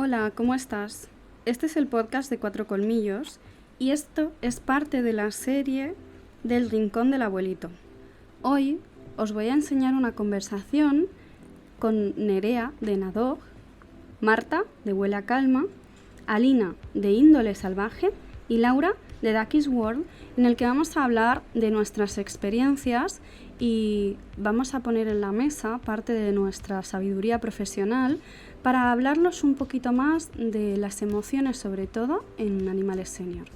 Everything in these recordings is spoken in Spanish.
Hola, ¿cómo estás? Este es el podcast de Cuatro Colmillos y esto es parte de la serie del Rincón del Abuelito. Hoy os voy a enseñar una conversación con Nerea de Nadog, Marta de Huele a Calma, Alina de Índole Salvaje y Laura de Ducky's World, en el que vamos a hablar de nuestras experiencias y vamos a poner en la mesa parte de nuestra sabiduría profesional para hablarnos un poquito más de las emociones, sobre todo en animales senior.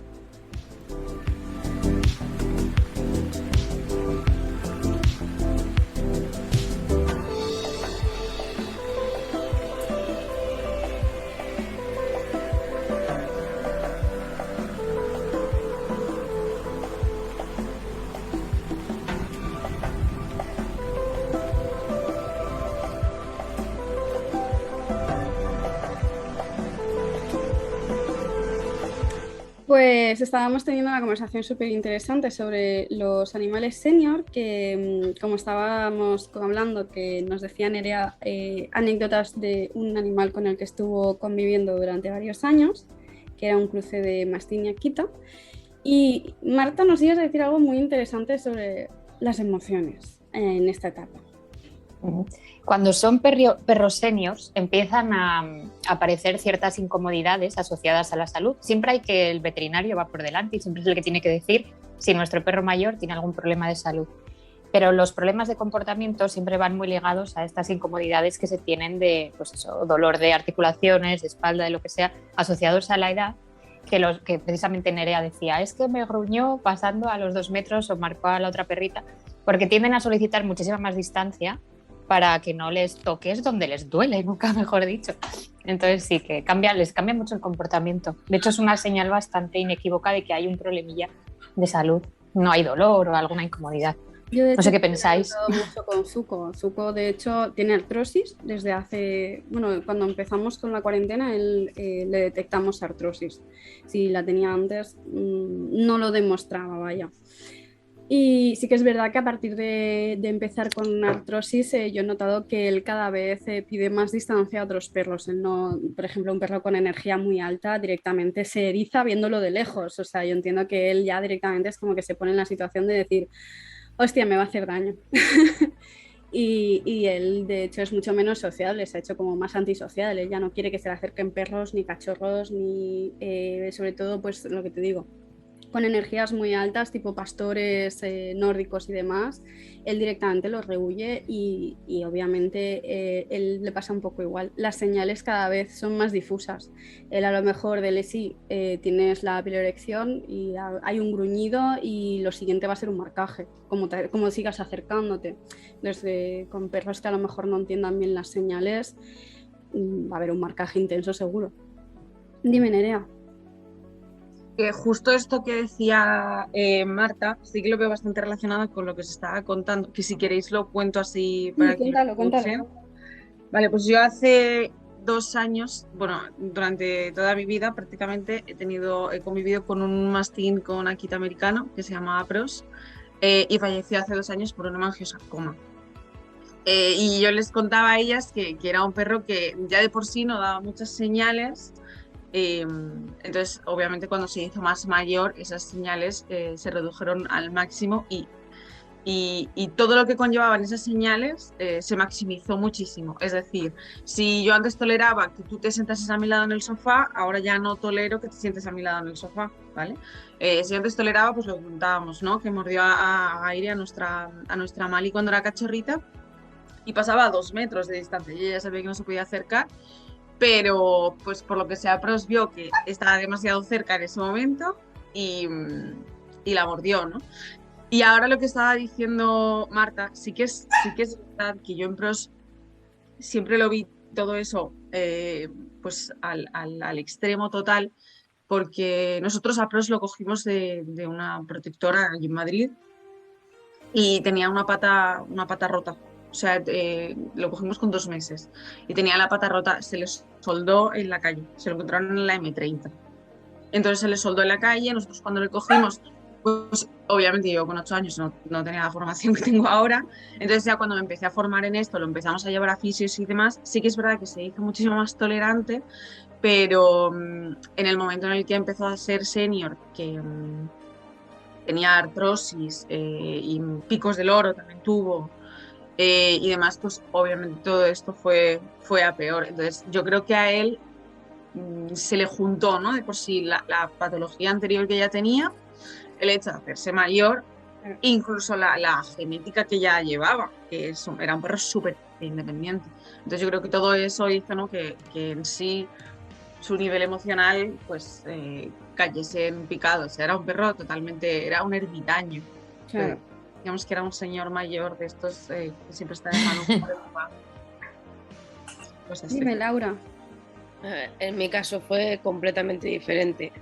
Pues estábamos teniendo una conversación súper interesante sobre los animales senior, que como estábamos hablando, que nos decía Nerea anécdotas de un animal con el que estuvo conviviendo durante varios años, que era un cruce de mastín y akita. Y Marta, nos ibas a decir algo muy interesante sobre las emociones en esta etapa. Cuando son perros seniors empiezan a aparecer ciertas incomodidades asociadas a la salud. Siempre hay que el veterinario va por delante y siempre es el que tiene que decir si nuestro perro mayor tiene algún problema de salud. Pero los problemas de comportamiento siempre van muy ligados a estas incomodidades que se tienen de dolor de articulaciones, de espalda, de lo que sea, asociados a la edad, que precisamente Nerea decía, es que me gruñó pasando a los 2 metros o marcó a la otra perrita, porque tienden a solicitar muchísima más distancia para que no les toques donde les duele, nunca mejor dicho. Entonces sí, que les cambia mucho el comportamiento. De hecho, es una señal bastante inequívoca de que hay un problemilla de salud. No hay dolor o alguna incomodidad. Yo, de hecho, no sé qué pensáis. He mucho con Zuko. Zuko, de hecho, tiene artrosis desde hace... Bueno, cuando empezamos con la cuarentena, le detectamos artrosis. Si la tenía antes, no lo demostraba, vaya. Y sí que es verdad que a partir de empezar con artrosis, yo he notado que él cada vez pide más distancia a otros perros. Él no, por ejemplo, un perro con energía muy alta directamente se eriza viéndolo de lejos. O sea, yo entiendo que él ya directamente es como que se pone en la situación de decir, hostia, me va a hacer daño. Y él, de hecho, es mucho menos sociable, se ha hecho como más antisocial. Él ya no quiere que se le acerquen perros, ni cachorros, ni sobre todo, pues lo que te digo, con energías muy altas, tipo pastores nórdicos y demás, él directamente los rehuye y obviamente él le pasa un poco igual. Las señales cada vez son más difusas. Él a lo mejor de sí tienes la piloerección y hay un gruñido y lo siguiente va a ser un marcaje, como sigas acercándote. Entonces, con perros que a lo mejor no entiendan bien las señales, va a haber un marcaje intenso seguro. Dime, Nerea. Que justo esto que decía Marta, sí que lo veo bastante relacionado con lo que os estaba contando, que si queréis lo cuento así para que lo escuchen. Vale, pues yo hace 2 años, bueno, durante toda mi vida prácticamente he convivido con un mastín con akita americano que se llama Pros y falleció hace 2 años por un hemangiosarcoma. Y yo les contaba a ellas que era un perro que ya de por sí no daba muchas señales. Entonces, obviamente, cuando se hizo más mayor, esas señales se redujeron al máximo y todo lo que conllevaban esas señales se maximizó muchísimo. Es decir, si yo antes toleraba que tú te sentases a mi lado en el sofá, ahora ya no tolero que te sientes a mi lado en el sofá, ¿vale? Si antes toleraba, pues lo contábamos, ¿no? Que mordió a Aire, a nuestra Mali cuando era cachorrita y pasaba a 2 metros de distancia y ella ya sabía que no se podía acercar. Pero pues por lo que sea, Pros vio que estaba demasiado cerca en ese momento y la mordió, ¿no? Y ahora lo que estaba diciendo Marta, sí que es verdad que yo en Pros siempre lo vi todo eso pues al extremo total, porque nosotros a Pros lo cogimos de una protectora allí en Madrid y tenía una pata rota. O sea, lo cogimos con 2 meses y tenía la pata rota, se le soldó en la calle, se lo encontraron en la M30. Entonces se le soldó en la calle, nosotros cuando le cogimos Pues obviamente yo con 8 años no tenía la formación que tengo ahora, entonces ya cuando me empecé a formar en esto, lo empezamos a llevar a fisios y demás, sí que es verdad que se hizo muchísimo más tolerante, pero en el momento en el que empezó a ser senior, que tenía artrosis y picos del oro también tuvo, y demás, pues obviamente todo esto fue a peor. Entonces yo creo que a él se le juntó, ¿no? De por sí la patología anterior que ya tenía, el hecho de hacerse mayor, incluso la genética que ya llevaba, que era un perro súper independiente. Entonces yo creo que todo eso hizo, ¿no? que en sí su nivel emocional pues cayese en picado. O sea, era un perro totalmente, era un ermitaño. Claro. Digamos que era un señor mayor de estos que siempre está de mano por el lugar. Pues así. Dime, Laura. En mi caso fue completamente diferente.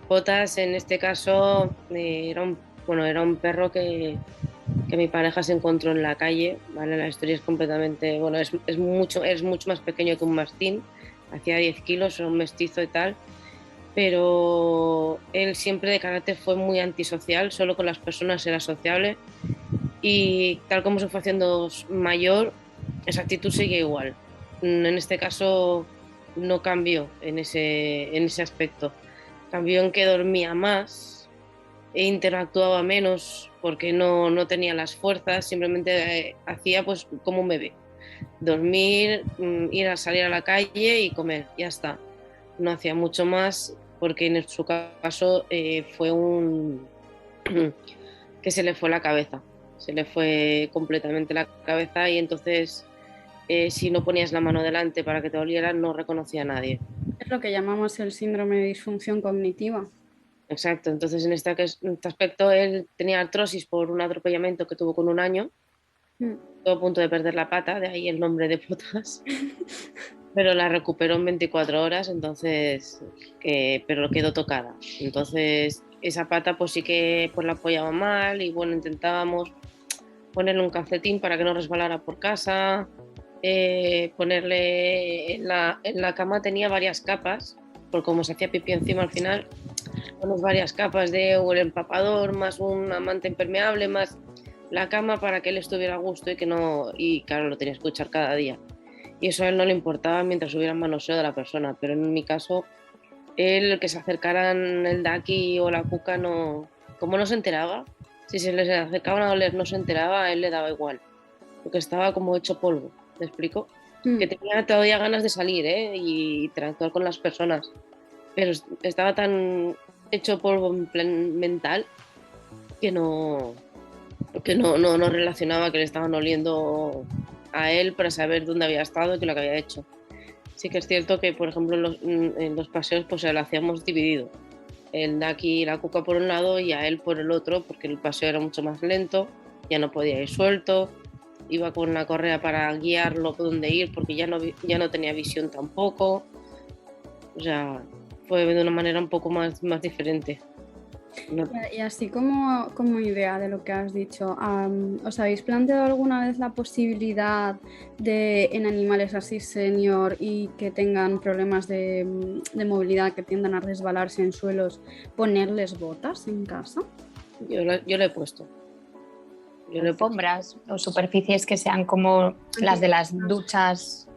Potas en este caso era un perro que mi pareja se encontró en la calle, ¿vale? La historia es completamente, bueno, es mucho más pequeño que un mastín, hacía 10 kilos, era un mestizo y tal, pero él siempre de carácter fue muy antisocial, solo con las personas era sociable, y tal como se fue haciendo mayor, esa actitud sigue igual. En este caso no cambió en ese aspecto. Cambió en que dormía más e interactuaba menos porque no tenía las fuerzas, simplemente hacía pues como un bebé. Dormir, ir a salir a la calle y comer, ya está. No hacía mucho más porque en su caso fue que se le fue la cabeza. Se le fue completamente la cabeza y entonces si no ponías la mano delante para que te doliera, no reconocía a nadie. Es lo que llamamos el síndrome de disfunción cognitiva. Exacto, entonces en este aspecto él tenía artrosis por un atropellamiento que tuvo con 1 año, estuvo a punto de perder la pata, de ahí el nombre de Potas, pero la recuperó en 24 horas, entonces, pero quedó tocada. Entonces esa pata pues sí que pues, la apoyaba mal y bueno, intentábamos ponerle un calcetín para que no resbalara por casa, ponerle en la cama tenía varias capas, porque como se hacía pipí encima al final, pones varias capas de el empapador, más un manta impermeable, más la cama para que él estuviera a gusto y claro, lo tenía que escuchar cada día. Y eso a él no le importaba mientras hubiera manoseo de la persona, pero en mi caso, él que se acercaran el Daki o la Cuca, como no se enteraba, si se les acercaban a oler no se enteraba, a él le daba igual, porque estaba como hecho polvo. ¿Me explico? Que tenía todavía ganas de salir y interactuar con las personas, pero estaba tan hecho polvo en plan mental que no relacionaba que le estaban oliendo a él para saber dónde había estado y qué lo que había hecho. Sí que es cierto que, por ejemplo, en los paseos pues lo hacíamos dividido. El Daki y la Cuca por un lado y a él por el otro, porque el paseo era mucho más lento, ya no podía ir suelto. Iba con la correa para guiarlo por dónde ir porque ya no tenía visión tampoco. O sea, fue de una manera un poco más diferente. Y así como idea de lo que has dicho, ¿os habéis planteado alguna vez la posibilidad de en animales así senior y que tengan problemas de movilidad, que tiendan a resbalarse en suelos, ponerles botas en casa? Yo le he puesto. Alfombras o superficies que sean como las de las duchas,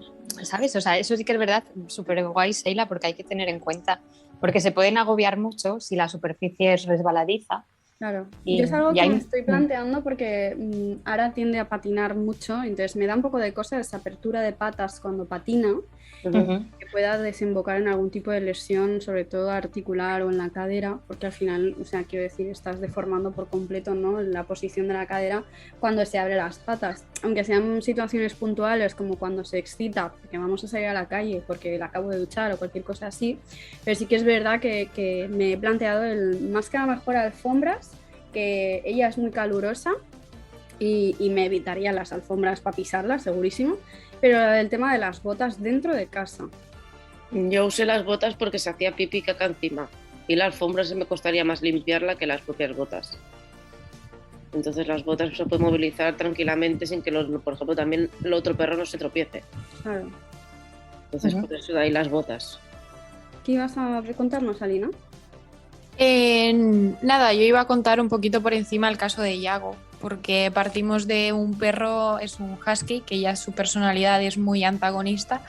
¿sabes? O sea, eso sí que es verdad, súper guay, Sheila, porque hay que tener en cuenta, porque se pueden agobiar mucho si la superficie es resbaladiza. Claro, yo es algo que me estoy planteando porque ahora tiende a patinar mucho, entonces me da un poco de cosa esa apertura de patas cuando patina, que pueda desembocar en algún tipo de lesión, sobre todo articular o en la cadera, porque al final, o sea, quiero decir, estás deformando por completo, ¿no?, la posición de la cadera cuando se abre las patas, aunque sean situaciones puntuales como cuando se excita, porque vamos a salir a la calle porque la acabo de duchar o cualquier cosa así, pero sí que es verdad que me he planteado más que a lo mejor alfombras, que ella es muy calurosa y me evitaría las alfombras para pisarlas, segurísimo, pero el tema de las botas dentro de casa. Yo usé las botas porque se hacía pipí caca encima y la alfombra se me costaría más limpiarla que las propias botas. Entonces las botas se pueden movilizar tranquilamente sin que, por ejemplo, también el otro perro no se tropiece. Claro. Entonces por eso de ahí las botas. ¿Qué ibas a contarnos, Alina? Nada, yo iba a contar un poquito por encima el caso de Yago, porque partimos de un perro, es un husky, que ya su personalidad es muy antagonista,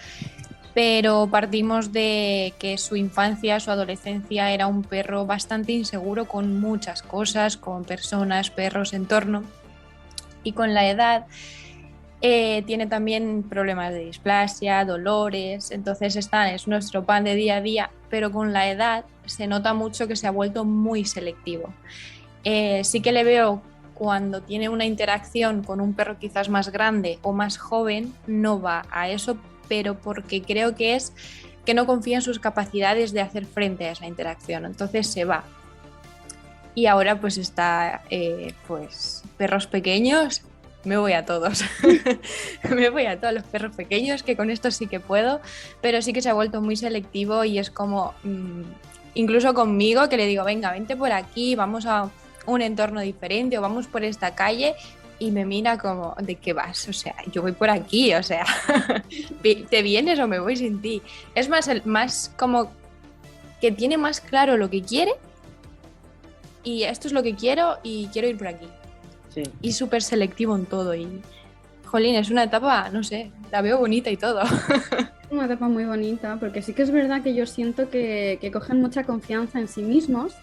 pero partimos de que su infancia, su adolescencia era un perro bastante inseguro con muchas cosas, con personas, perros, entorno, y con la edad tiene también problemas de displasia, dolores, entonces es nuestro pan de día a día, pero con la edad se nota mucho que se ha vuelto muy selectivo. Sí que le veo cuando tiene una interacción con un perro quizás más grande o más joven, no va a eso, pero porque creo que es que no confía en sus capacidades de hacer frente a esa interacción, entonces se va. Y ahora pues está pues perros pequeños, me voy a todos. Me voy a todos los perros pequeños, que con esto sí que puedo, pero sí que se ha vuelto muy selectivo y es como, incluso conmigo, que le digo, venga, vente por aquí, vamos a un entorno diferente o vamos por esta calle, y me mira como, ¿de qué vas? O sea, yo voy por aquí, o sea, ¿te vienes o me voy sin ti? Es más como que tiene más claro lo que quiere y esto es lo que quiero y quiero ir por aquí. Sí. Y súper selectivo en todo. Y, jolín, es una etapa, no sé, la veo bonita y todo. Una etapa muy bonita, porque sí que es verdad que yo siento que cogen mucha confianza en sí mismos,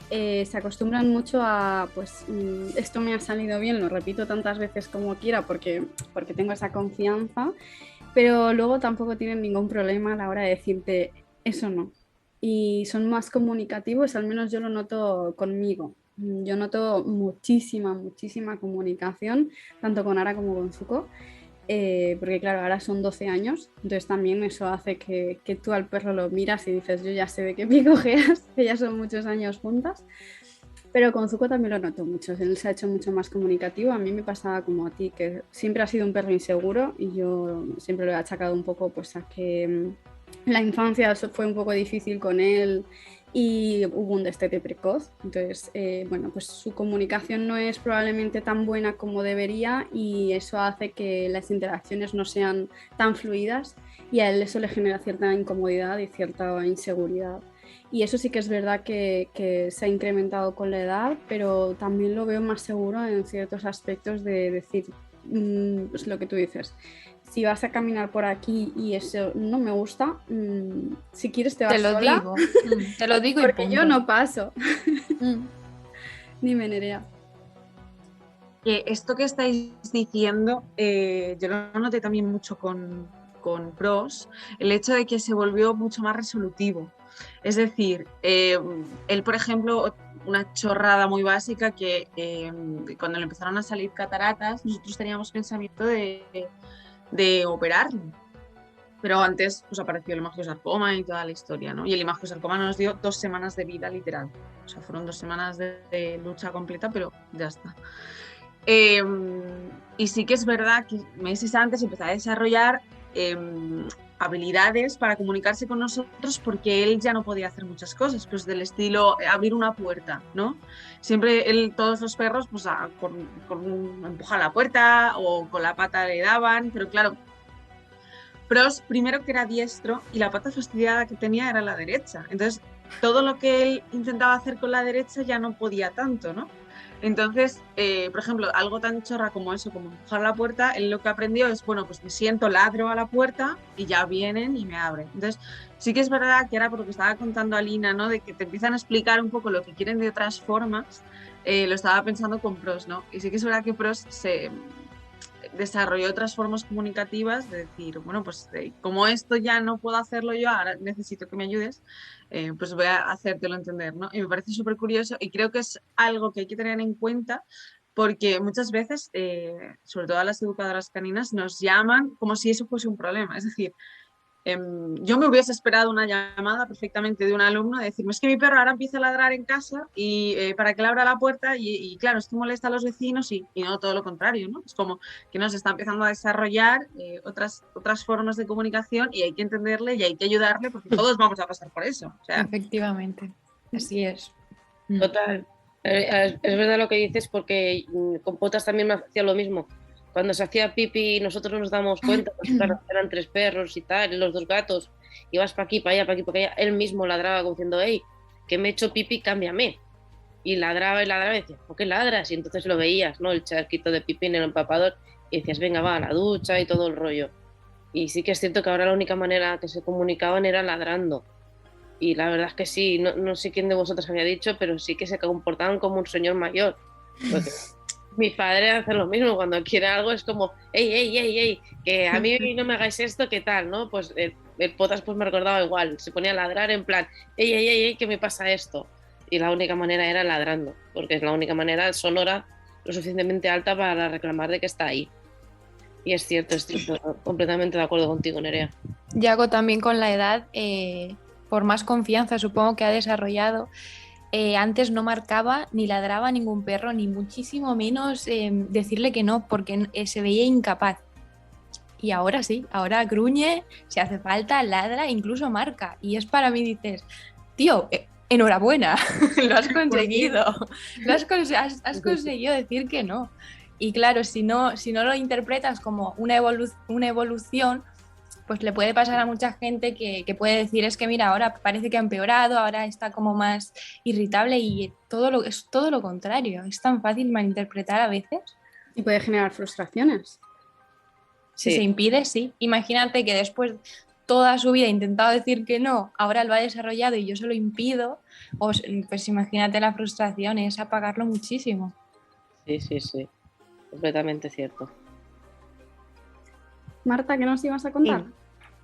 se acostumbran mucho a, pues, esto me ha salido bien, lo repito tantas veces como quiera porque tengo esa confianza, pero luego tampoco tienen ningún problema a la hora de decirte eso no. Y son más comunicativos, al menos yo lo noto conmigo. Yo noto muchísima comunicación, tanto con Ara como con Zuko, porque claro, ahora son 12 años, entonces también eso hace que tú al perro lo miras y dices, yo ya sé de qué pie cojeas, que ya son muchos años juntas. Pero con Zuko también lo noto mucho, él se ha hecho mucho más comunicativo. A mí me pasaba como a ti, que siempre ha sido un perro inseguro y yo siempre lo he achacado un poco pues a que la infancia fue un poco difícil con él y hubo un destete precoz. Entonces, bueno, pues su comunicación no es probablemente tan buena como debería y eso hace que las interacciones no sean tan fluidas y a él eso le genera cierta incomodidad y cierta inseguridad. Y eso sí que es verdad que se ha incrementado con la edad, pero también lo veo más seguro en ciertos aspectos de decir, pues lo que tú dices, si vas a caminar por aquí y eso no me gusta, si quieres te vas Te lo sola. digo, te lo digo porque y punto. yo no paso. Dime, Nerea. Que esto que estáis diciendo, yo lo noté también mucho con Pros, el hecho de que se volvió mucho más resolutivo. Es decir, él, por ejemplo, una chorrada muy básica que cuando le empezaron a salir cataratas, nosotros teníamos pensamiento de operarlo. Pero antes pues, apareció el hemangiosarcoma y toda la historia, ¿no? Y el hemangiosarcoma nos dio 2 semanas de vida, literal. O sea, fueron 2 semanas de lucha completa, pero ya está. Y sí que es verdad que meses antes empezó a desarrollar habilidades para comunicarse con nosotros porque él ya no podía hacer muchas cosas, pues del estilo abrir una puerta, ¿no? Siempre todos los perros pues con empujar la puerta o con la pata le daban, pero claro, Pros primero que era diestro y la pata fastidiada que tenía era la derecha, entonces todo lo que él intentaba hacer con la derecha ya no podía tanto, ¿no? Entonces, por ejemplo, algo tan chorra como eso, como empujar la puerta, él lo que aprendió es, bueno, pues me siento, ladro a la puerta y ya vienen y me abren. Entonces, sí que es verdad que era por lo que estaba contando Alina, ¿no? De que te empiezan a explicar un poco lo que quieren de otras formas, lo estaba pensando con Pros, ¿no? Y sí que es verdad que Pros se desarrolló otras formas comunicativas de decir, bueno, pues como esto ya no puedo hacerlo yo, ahora necesito que me ayudes, pues voy a hacértelo entender, ¿no? Y me parece súper curioso y creo que es algo que hay que tener en cuenta porque muchas veces, sobre todo a las educadoras caninas, nos llaman como si eso fuese un problema, es decir, yo me hubiese esperado una llamada perfectamente de un alumno de decirme, es que mi perro ahora empieza a ladrar en casa y para que le abra la puerta y claro, esto molesta a los vecinos y no todo lo contrario, ¿no? Es como que nos está empezando a desarrollar otras formas de comunicación y hay que entenderle y hay que ayudarle porque todos vamos a pasar por eso. O sea, efectivamente, así es. Total. Es verdad lo que dices porque con Potas también me hacía lo mismo. Cuando se hacía pipi nosotros nos damos cuenta, pues claro, eran 3 perros y tal, y los 2 gatos, ibas para aquí, para allá, para aquí, para allá, él mismo ladraba como diciendo, hey, que me he hecho pipí, cámbiame. Y ladraba y decía, ¿por qué ladras? Y entonces lo veías, ¿no? El charquito de pipí en el empapador y decías, venga, va, a la ducha y todo el rollo. Y sí que es cierto que ahora la única manera que se comunicaban era ladrando. Y la verdad es que sí, no sé quién de vosotros había dicho, pero sí que se comportaban como un señor mayor. Porque mi padre hace lo mismo, cuando quiere algo es como, ey, que a mí no me hagáis esto, ¿qué tal? ¿No? Pues el Potas pues me recordaba igual, se ponía a ladrar en plan, ey, ¿qué me pasa esto? Y la única manera era ladrando, porque es la única manera sonora lo suficientemente alta para reclamar de que está ahí. Y es cierto, estoy completamente de acuerdo contigo, Nerea. Yago también con la edad, por más confianza supongo que ha desarrollado, antes no marcaba ni ladraba a ningún perro, ni muchísimo menos decirle que no, porque se veía incapaz. Y ahora sí, ahora gruñe, si hace falta, ladra, incluso marca. Y es para mí, dices, tío, enhorabuena, lo has conseguido, has conseguido decir que no. Y claro, si no lo interpretas como una evolución, pues le puede pasar a mucha gente que puede decir, es que mira, ahora parece que ha empeorado, ahora está como más irritable, y es todo lo contrario. Es tan fácil malinterpretar a veces. Y puede generar frustraciones. Si se impide, sí. Imagínate que después toda su vida ha intentado decir que no, ahora lo ha desarrollado y yo se lo impido, pues imagínate la frustración, es apagarlo muchísimo. Sí, completamente cierto. Marta, ¿qué nos ibas a contar?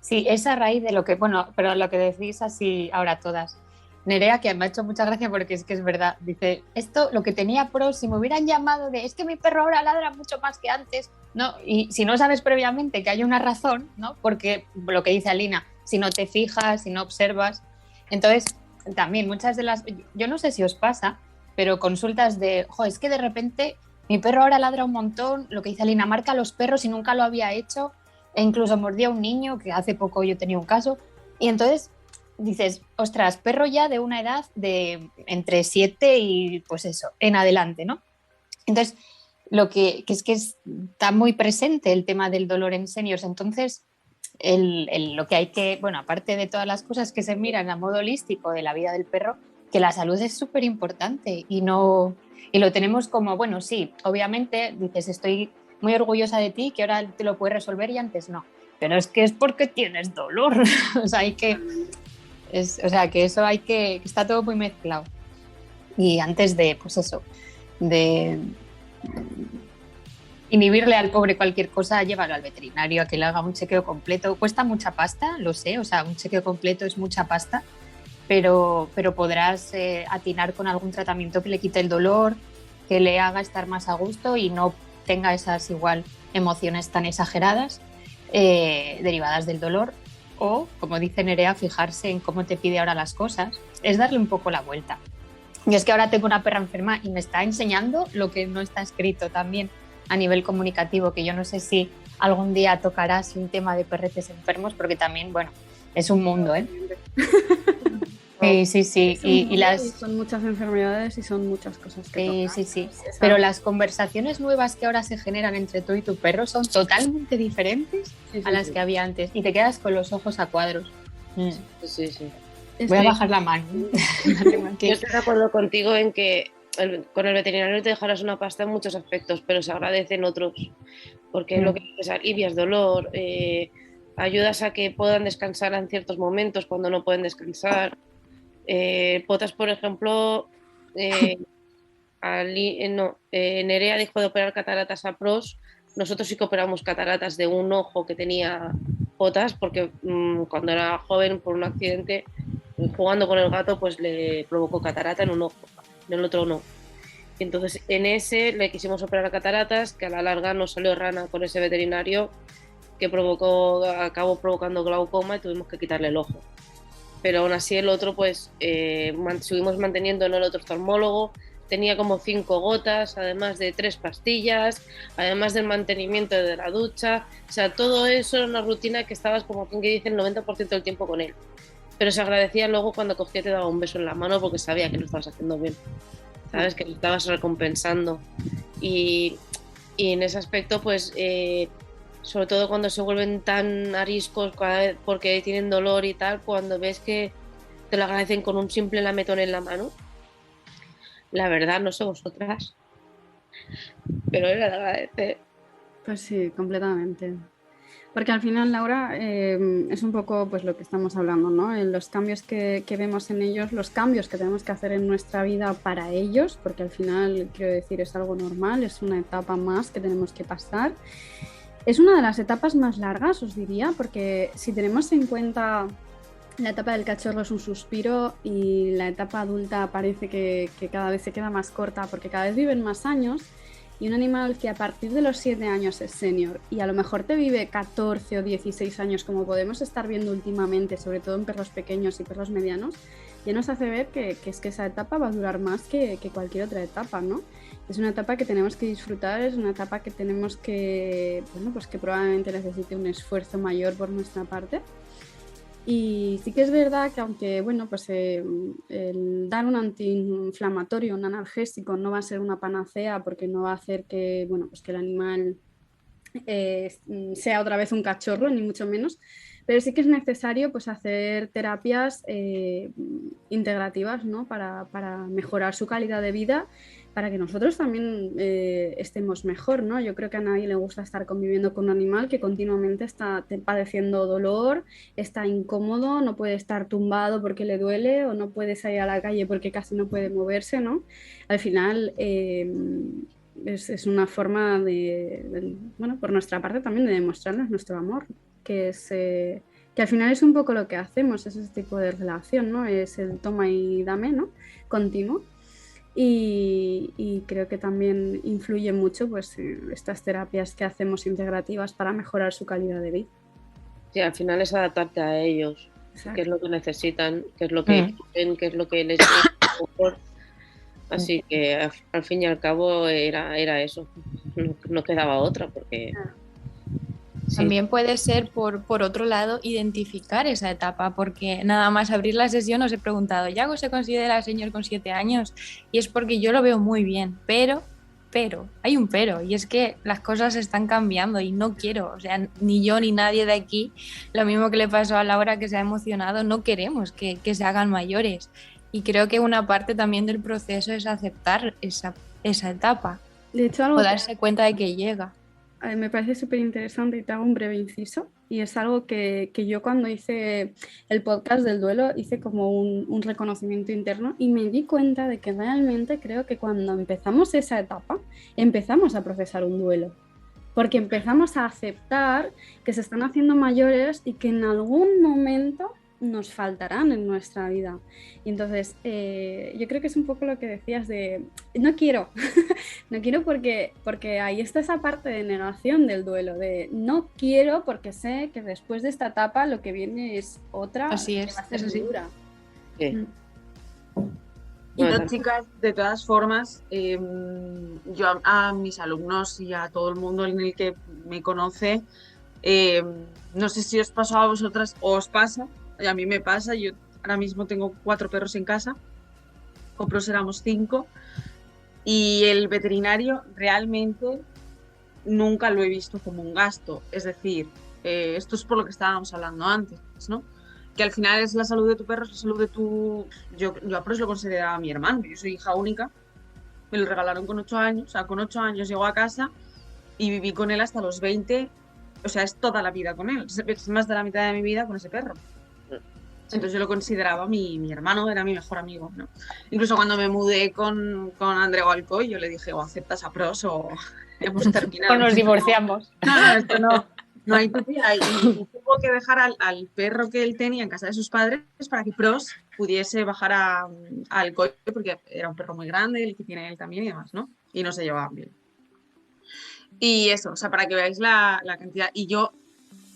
Sí, es a raíz de lo que, bueno, pero lo que decís así ahora todas. Nerea, que me ha hecho mucha gracia porque es que es verdad, dice, esto lo que tenía pros, si me hubieran llamado de, es que mi perro ahora ladra mucho más que antes, ¿no? Y si no sabes previamente que hay una razón, ¿no? Porque lo que dice Alina, si no te fijas, si no observas, entonces también muchas de las, yo no sé si os pasa, pero consultas de, es que de repente mi perro ahora ladra un montón, lo que dice Alina, marca a los perros y nunca lo había hecho, e incluso mordía a un niño, que hace poco yo tenía un caso, y entonces dices, ostras, perro ya de una edad de entre 7 y pues eso, en adelante, ¿no? Entonces, lo que es que está muy presente el tema del dolor en seniors, entonces lo que hay que, bueno, aparte de todas las cosas que se miran a modo holístico de la vida del perro, que la salud es súper importante y lo tenemos como, bueno, sí, obviamente dices, estoy muy orgullosa de ti, que ahora te lo puedes resolver y antes no, pero es que es porque tienes dolor, o sea, que eso hay que está todo muy mezclado. Y antes de, pues eso, de inhibirle al pobre cualquier cosa, llévalo al veterinario a que le haga un chequeo completo. Cuesta mucha pasta, lo sé, o sea, un chequeo completo es mucha pasta, pero podrás atinar con algún tratamiento que le quite el dolor, que le haga estar más a gusto y no tenga esas igual emociones tan exageradas derivadas del dolor. O, como dice Nerea, fijarse en cómo te pide ahora las cosas, es darle un poco la vuelta. Y es que ahora tengo una perra enferma y me está enseñando lo que no está escrito también a nivel comunicativo, que yo no sé si algún día tocarás un tema de perretes enfermos, porque también, bueno, es un mundo, ¿eh? Sí. Y son muchas enfermedades y son muchas cosas que tocar. Sí. Pero las conversaciones nuevas que ahora se generan entre tú y tu perro son totalmente diferentes a las que había antes. Y te quedas con los ojos a cuadros. Sí. Voy a bajar la mano. Yo estoy de acuerdo contigo en que con el veterinario te dejarás una pasta en muchos aspectos, pero se agradecen otros. Porque lo que dices, alivias dolor, ayudas a que puedan descansar en ciertos momentos cuando no pueden descansar. Potas, por ejemplo, Nerea dejó de operar cataratas a pros. Nosotros sí que operamos cataratas de un ojo que tenía Potas, porque cuando era joven, por un accidente, jugando con el gato, pues le provocó catarata en un ojo, en el otro no. Y entonces en ese le quisimos operar a cataratas, que a la larga nos salió rana con ese veterinario, que acabó provocando glaucoma y tuvimos que quitarle el ojo. Pero aún así el otro, pues seguimos manteniendo en el otro oftalmólogo, tenía como 5 gotas, además de 3 pastillas, además del mantenimiento de la ducha, o sea, todo eso era una rutina que estabas como quien dice el 90% del tiempo con él. Pero se agradecía luego cuando cogía y te daba un beso en la mano porque sabía que lo estabas haciendo bien, sabes, que lo estabas recompensando. Y en ese aspecto, pues sobre todo cuando se vuelven tan ariscos porque tienen dolor y tal, cuando ves que te lo agradecen con un simple lametón en la mano. La verdad, no sé vosotras, pero era de agradecer. Pues sí, completamente. Porque al final, Laura, es un poco pues lo que estamos hablando, ¿no? En los cambios que vemos en ellos, los cambios que tenemos que hacer en nuestra vida para ellos, porque al final, quiero decir, es algo normal, es una etapa más que tenemos que pasar. Es una de las etapas más largas, os diría, porque si tenemos en cuenta la etapa del cachorro es un suspiro y la etapa adulta parece que cada vez se queda más corta porque cada vez viven más años. Y un animal que a partir de los 7 años es senior y a lo mejor te vive 14 o 16 años, como podemos estar viendo últimamente, sobre todo en perros pequeños y perros medianos, ya nos hace ver que es que esa etapa va a durar más que cualquier otra etapa, ¿no? Es una etapa que tenemos que disfrutar, es una etapa que tenemos que, bueno, pues que probablemente necesite un esfuerzo mayor por nuestra parte. Y sí que es verdad que aunque bueno, pues el dar un antiinflamatorio, un analgésico no va a ser una panacea porque no va a hacer que, bueno, pues que el animal sea otra vez un cachorro, ni mucho menos, pero sí que es necesario pues hacer terapias integrativas, ¿no? para mejorar su calidad de vida, para que nosotros también estemos mejor, ¿no? Yo creo que a nadie le gusta estar conviviendo con un animal que continuamente está padeciendo dolor, está incómodo, no puede estar tumbado porque le duele o no puede salir a la calle porque casi no puede moverse, ¿no? Al final es una forma bueno, por nuestra parte también de demostrarles nuestro amor, que es... que al final es un poco lo que hacemos, es ese tipo de relación, ¿no? Es el toma y dame, ¿no? Continuo. Y creo que también influye mucho pues estas terapias que hacemos integrativas para mejorar su calidad de vida. Sí, al final es adaptarte a ellos, qué es lo que necesitan, qué es lo que quieren, qué es lo que les mejor. Así que al fin y al cabo era eso, no quedaba otra porque... Sí. También puede ser, por otro lado, identificar esa etapa, porque nada más abrir la sesión os he preguntado, ¿Yago se considera señor con 7 años? Y es porque yo lo veo muy bien, pero, hay un pero, y es que las cosas están cambiando y no quiero, o sea, ni yo ni nadie de aquí, lo mismo que le pasó a Laura que se ha emocionado, no queremos que se hagan mayores. Y creo que una parte también del proceso es aceptar esa etapa, de hecho, o darse cuenta de que llega. Me parece súper interesante y te hago un breve inciso, y es algo que yo cuando hice el podcast del duelo hice como un reconocimiento interno y me di cuenta de que realmente creo que cuando empezamos esa etapa empezamos a procesar un duelo, porque empezamos a aceptar que se están haciendo mayores y que en algún momento nos faltarán en nuestra vida. Y entonces yo creo que es un poco lo que decías de no quiero no quiero porque ahí está esa parte de negación del duelo, de no quiero porque sé que después de esta etapa lo que viene es otra. Así es, que va a ser dura. Sí. Y no, chicas, de todas formas, yo a mis alumnos y a todo el mundo en el que me conoce, no sé si os pasó a vosotras o os pasa, y a mí me pasa. Yo ahora mismo tengo 4 perros en casa, con Pros éramos 5, y el veterinario realmente nunca lo he visto como un gasto. Es decir, esto es por lo que estábamos hablando antes, ¿no? Que al final es la salud de tu perro, es la salud de tu... Yo a Pros lo consideraba mi hermano, yo soy hija única, me lo regalaron con 8 años, o sea, con 8 años llegó a casa y viví con él hasta los 20, o sea, es toda la vida con él, es más de la mitad de mi vida con ese perro. Entonces yo lo consideraba mi hermano, era mi mejor amigo, ¿no? Incluso cuando me mudé con Andreu Alcoy, yo le dije, o aceptas a Pros o hemos terminado. O nos divorciamos. No, esto no hay tutía. Y tuvo que dejar al perro que él tenía en casa de sus padres para que Pros pudiese bajar a Alcoy, porque era un perro muy grande, el que tiene él también y demás, ¿no? Y no se llevaban bien. Y eso, o sea, para que veáis la cantidad. Y yo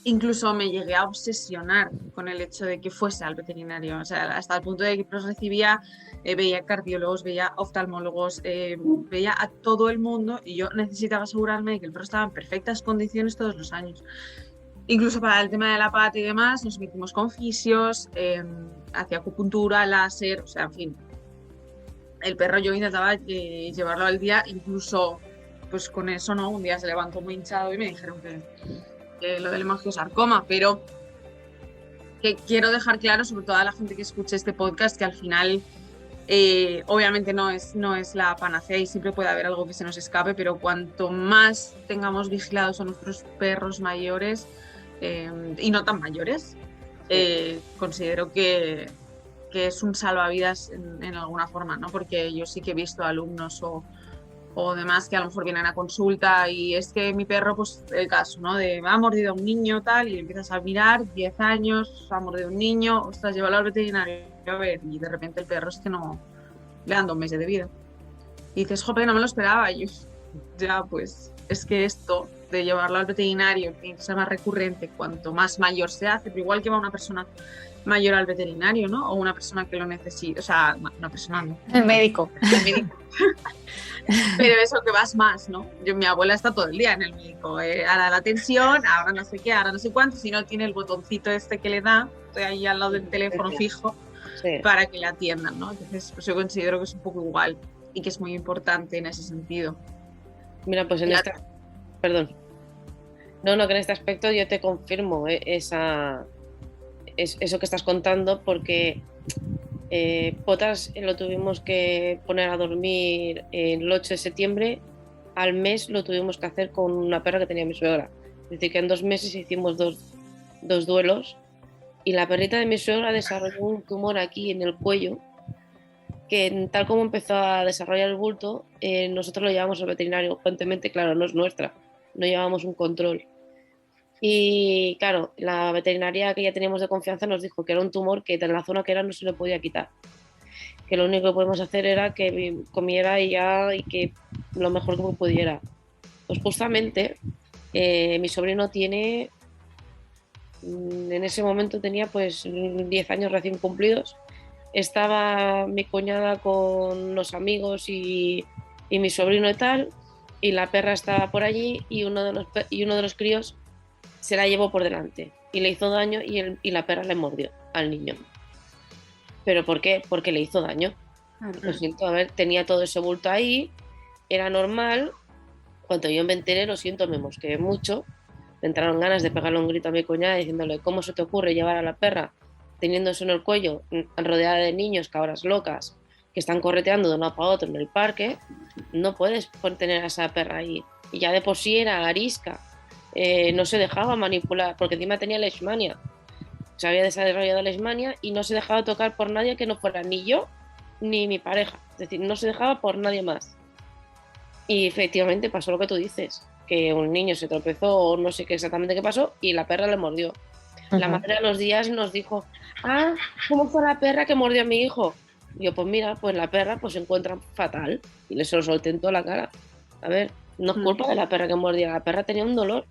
incluso me llegué a obsesionar con el hecho de que fuese al veterinario, o sea, hasta el punto de que Pros recibía, veía cardiólogos, veía oftalmólogos, veía a todo el mundo, y yo necesitaba asegurarme de que el perro estaba en perfectas condiciones todos los años. Incluso para el tema de la pata y demás, nos metimos con fisios, hacía acupuntura, láser, o sea, en fin. El perro yo intentaba llevarlo al día, incluso pues con eso, ¿no? Un día se levantó muy hinchado y me dijeron que lo del hemangiosarcoma, pero que quiero dejar claro, sobre todo a la gente que escuche este podcast, que al final obviamente no es la panacea y siempre puede haber algo que se nos escape, pero cuanto más tengamos vigilados a nuestros perros mayores y no tan mayores, considero que es un salvavidas en alguna forma, ¿no? Porque yo sí que he visto alumnos o demás que a lo mejor vienen a consulta y es que mi perro, pues el caso, ¿no? De ha mordido a un niño tal y empiezas a mirar, 10 años, ha mordido a un niño, ostras, llévalo al veterinario a ver, y de repente el perro es que no le dan 2 meses de vida. Y dices, joder, no me lo esperaba. Y yo, ya, pues es que esto de llevarlo al veterinario tiene que ser más recurrente cuanto más mayor se hace, pero igual que va una persona mayor al veterinario, ¿no? O una persona que lo necesita, o sea, una persona no. El médico. Pero eso, que vas más, ¿no? Mi abuela está todo el día en el médico, ahora la tensión, ahora no sé qué, ahora no sé cuánto, si no tiene el botoncito este que le da, ahí al lado del teléfono fijo, para que le atiendan, ¿no? Entonces, pues yo considero que es un poco igual y que es muy importante en ese sentido. Mira, pues en perdón. No, que en este aspecto yo te confirmo eso que estás contando, porque Potas lo tuvimos que poner a dormir el 8 de septiembre, al mes lo tuvimos que hacer con una perra que tenía mi suegra. Es decir, que en 2 meses hicimos dos duelos, y la perrita de mi suegra desarrolló un tumor aquí en el cuello, que tal como empezó a desarrollar el bulto, nosotros lo llevamos al veterinario urgentemente, claro, no es nuestra, no llevábamos un control. Y claro, la veterinaria que ya teníamos de confianza nos dijo que era un tumor que en la zona que era no se le podía quitar, que lo único que podemos hacer era que comiera y que lo mejor que pudiera. Pues justamente mi sobrino en ese momento tenía pues 10 años recién cumplidos, estaba mi cuñada con los amigos y mi sobrino y tal, y la perra estaba por allí y uno de los críos se la llevó por delante y le hizo daño, y la perra le mordió al niño. ¿Pero por qué? Porque le hizo daño. Lo siento, a ver, tenía todo ese bulto ahí, era normal. Cuando yo me enteré, lo siento, me mosqueé mucho. Me entraron ganas de pegarle un grito a mi cuñada diciéndole, ¿cómo se te ocurre llevar a la perra teniendo eso en el cuello, rodeada de niños, cabras locas, que están correteando de un lado para otro en el parque? No puedes tener a esa perra ahí. Y ya de por sí era arisca. No se dejaba manipular, porque encima tenía leishmania, se había desarrollado leishmania y no se dejaba tocar por nadie que no fuera ni yo ni mi pareja, es decir, no se dejaba por nadie más. Y efectivamente pasó lo que tú dices, que un niño se tropezó o no sé qué exactamente qué pasó y la perra le mordió. La madre a los días nos dijo, ¿cómo fue la perra que mordió a mi hijo? Y yo, pues mira, pues la perra pues se encuentra fatal, y le se lo solté en toda la cara. A ver, no es culpa de la perra que mordía, la perra tenía un dolor.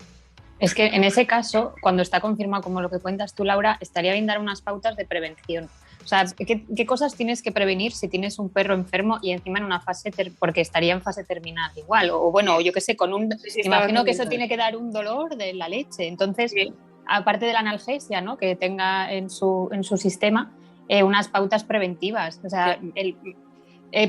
Es que en ese caso, cuando está confirmado como lo que cuentas tú, Laura, estaría bien dar unas pautas de prevención. O sea, ¿qué cosas tienes que prevenir si tienes un perro enfermo y encima en una fase, porque estaría en fase terminal igual? O bueno, yo qué sé, imagino que eso tiene que dar un dolor de la leche. Entonces, aparte de la analgesia, ¿no?, que tenga en su sistema, unas pautas preventivas. O sea,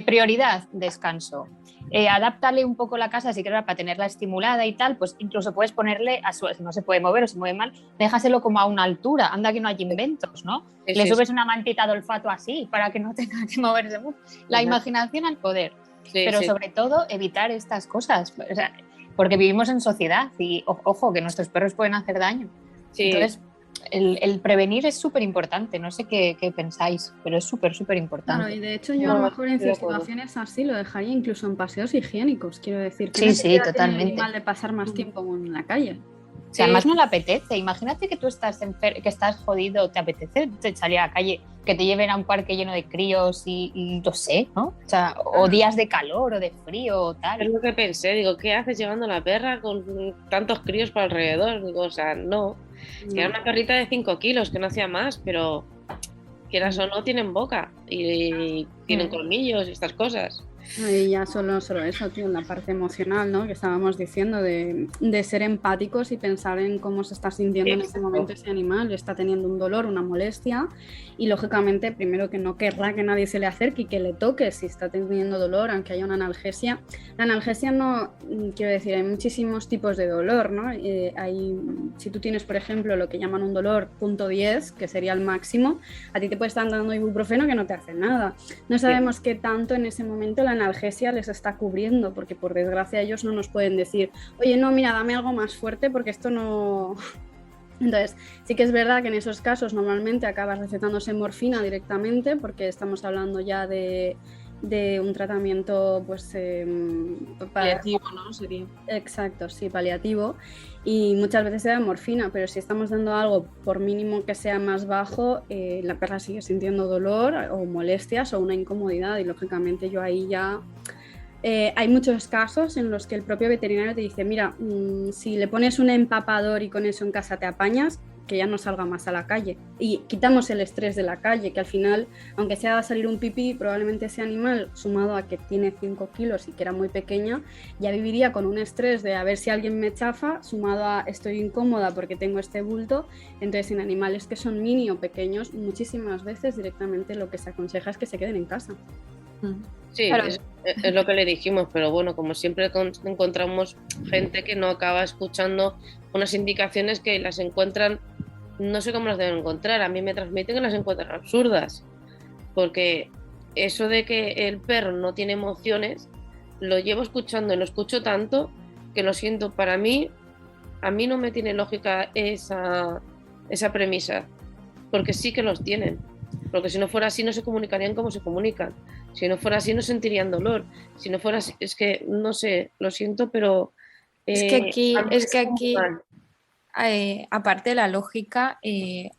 prioridad, descanso. Adáptale un poco la casa, si quieres, para tenerla estimulada y tal, pues incluso puedes ponerle, si no se puede mover o se mueve mal, déjaselo como a una altura, anda que no hay inventos, ¿no? Le subes una mantita de olfato así para que no tenga que moverse mucho. La imaginación al poder, pero sobre todo evitar estas cosas, o sea, porque vivimos en sociedad y, ojo, que nuestros perros pueden hacer daño. Entonces, el prevenir es súper importante, no sé qué pensáis, pero es súper importante. Claro, y de hecho yo a lo mejor en situaciones así lo dejaría incluso en paseos higiénicos, quiero decir, que totalmente. Mal de pasar más tiempo en la calle. O sea, además no le apetece, imagínate que tú estás que estás jodido, te apetece salir a la calle, que te lleven a un parque lleno de críos y no sé, ¿no? O sea, o días de calor o de frío o tal. Es lo que pensé, digo, ¿qué haces llevando a la perra con tantos críos por alrededor? Digo, o sea, no. Que era una perrita de 5 kilos, que no hacía más, pero quieras o no, tienen boca y tienen colmillos y estas cosas. Y ya solo eso, tío, la parte emocional, ¿no? Que estábamos diciendo de ser empáticos y pensar en cómo se está sintiendo en ese momento ese animal. Está teniendo un dolor, una molestia y lógicamente primero que no querrá que nadie se le acerque y que le toque si está teniendo dolor, aunque haya una analgesia. La analgesia no, quiero decir, hay muchísimos tipos de dolor, ¿no? Si tú tienes, por ejemplo, lo que llaman un dolor punto 10, que sería el máximo, a ti te puede estar dando ibuprofeno que no te hace nada. No sabemos qué tanto en ese momento la analgesia les está cubriendo, porque por desgracia ellos no nos pueden decir, oye, no, mira, dame algo más fuerte porque esto no... Entonces, sí que es verdad que en esos casos normalmente acabas recetándose morfina directamente, porque estamos hablando ya de un tratamiento pues paliativo, ¿no? Sería. Exacto, sí, paliativo, y muchas veces se da morfina, pero si estamos dando algo por mínimo que sea más bajo, la perra sigue sintiendo dolor o molestias o una incomodidad, y lógicamente yo ahí ya... hay muchos casos en los que el propio veterinario te dice, mira, si le pones un empapador y con eso en casa te apañas, que ya no salga más a la calle. Y quitamos el estrés de la calle, que al final, aunque sea va a salir un pipí, probablemente ese animal, sumado a que tiene 5 kilos y que era muy pequeña, ya viviría con un estrés de a ver si alguien me chafa, sumado a estoy incómoda porque tengo este bulto. Entonces, en animales que son mini o pequeños, muchísimas veces directamente lo que se aconseja es que se queden en casa. Sí, claro. Es lo que le dijimos, pero bueno, como siempre encontramos gente que no acaba escuchando unas indicaciones que las encuentran, no sé cómo las deben encontrar, a mí me transmiten que las encuentran absurdas, porque eso de que el perro no tiene emociones, lo llevo escuchando y lo escucho tanto que lo siento, a mí no me tiene lógica esa premisa, porque sí que los tienen. Porque si no fuera así no se comunicarían como se comunican, si no fuera así no sentirían dolor, si no fuera así, es que no sé, lo siento, pero es que aquí aparte de la lógica,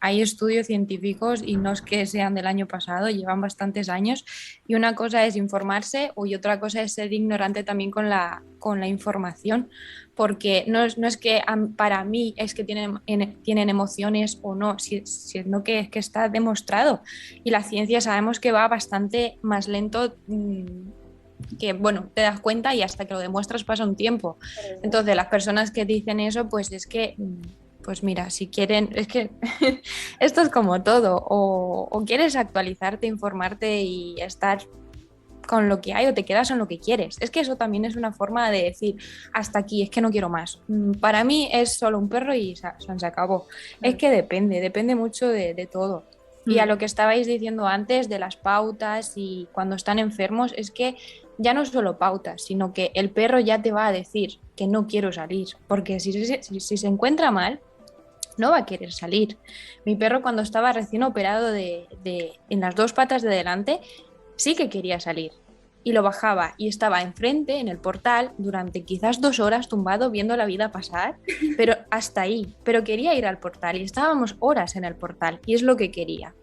hay estudios científicos y no es que sean del año pasado, llevan bastantes años, y una cosa es informarse y otra cosa es ser ignorante también con la información, porque no es que para mí es que tienen emociones o no, sino que es que está demostrado, y la ciencia sabemos que va bastante más lento, que bueno, te das cuenta y hasta que lo demuestras pasa un tiempo. Entonces las personas que dicen eso, pues es que, pues mira, si quieren, es que esto es como todo, o quieres actualizarte, informarte y estar con lo que hay, o te quedas en lo que quieres. Es que eso también es una forma de decir, hasta aquí, es que no quiero más. Para mí es solo un perro y se acabó. Es que depende mucho de todo. Y a lo que estabais diciendo antes de las pautas y cuando están enfermos, es que ya no solo pautas, sino que el perro ya te va a decir que no quiero salir, porque si se encuentra mal, no va a querer salir. Mi perro, cuando estaba recién operado en las 2 patas de delante, sí que quería salir. Y lo bajaba y estaba enfrente, en el portal, durante quizás 2 horas tumbado viendo la vida pasar, pero hasta ahí. Pero quería ir al portal y estábamos horas en el portal y es lo que quería.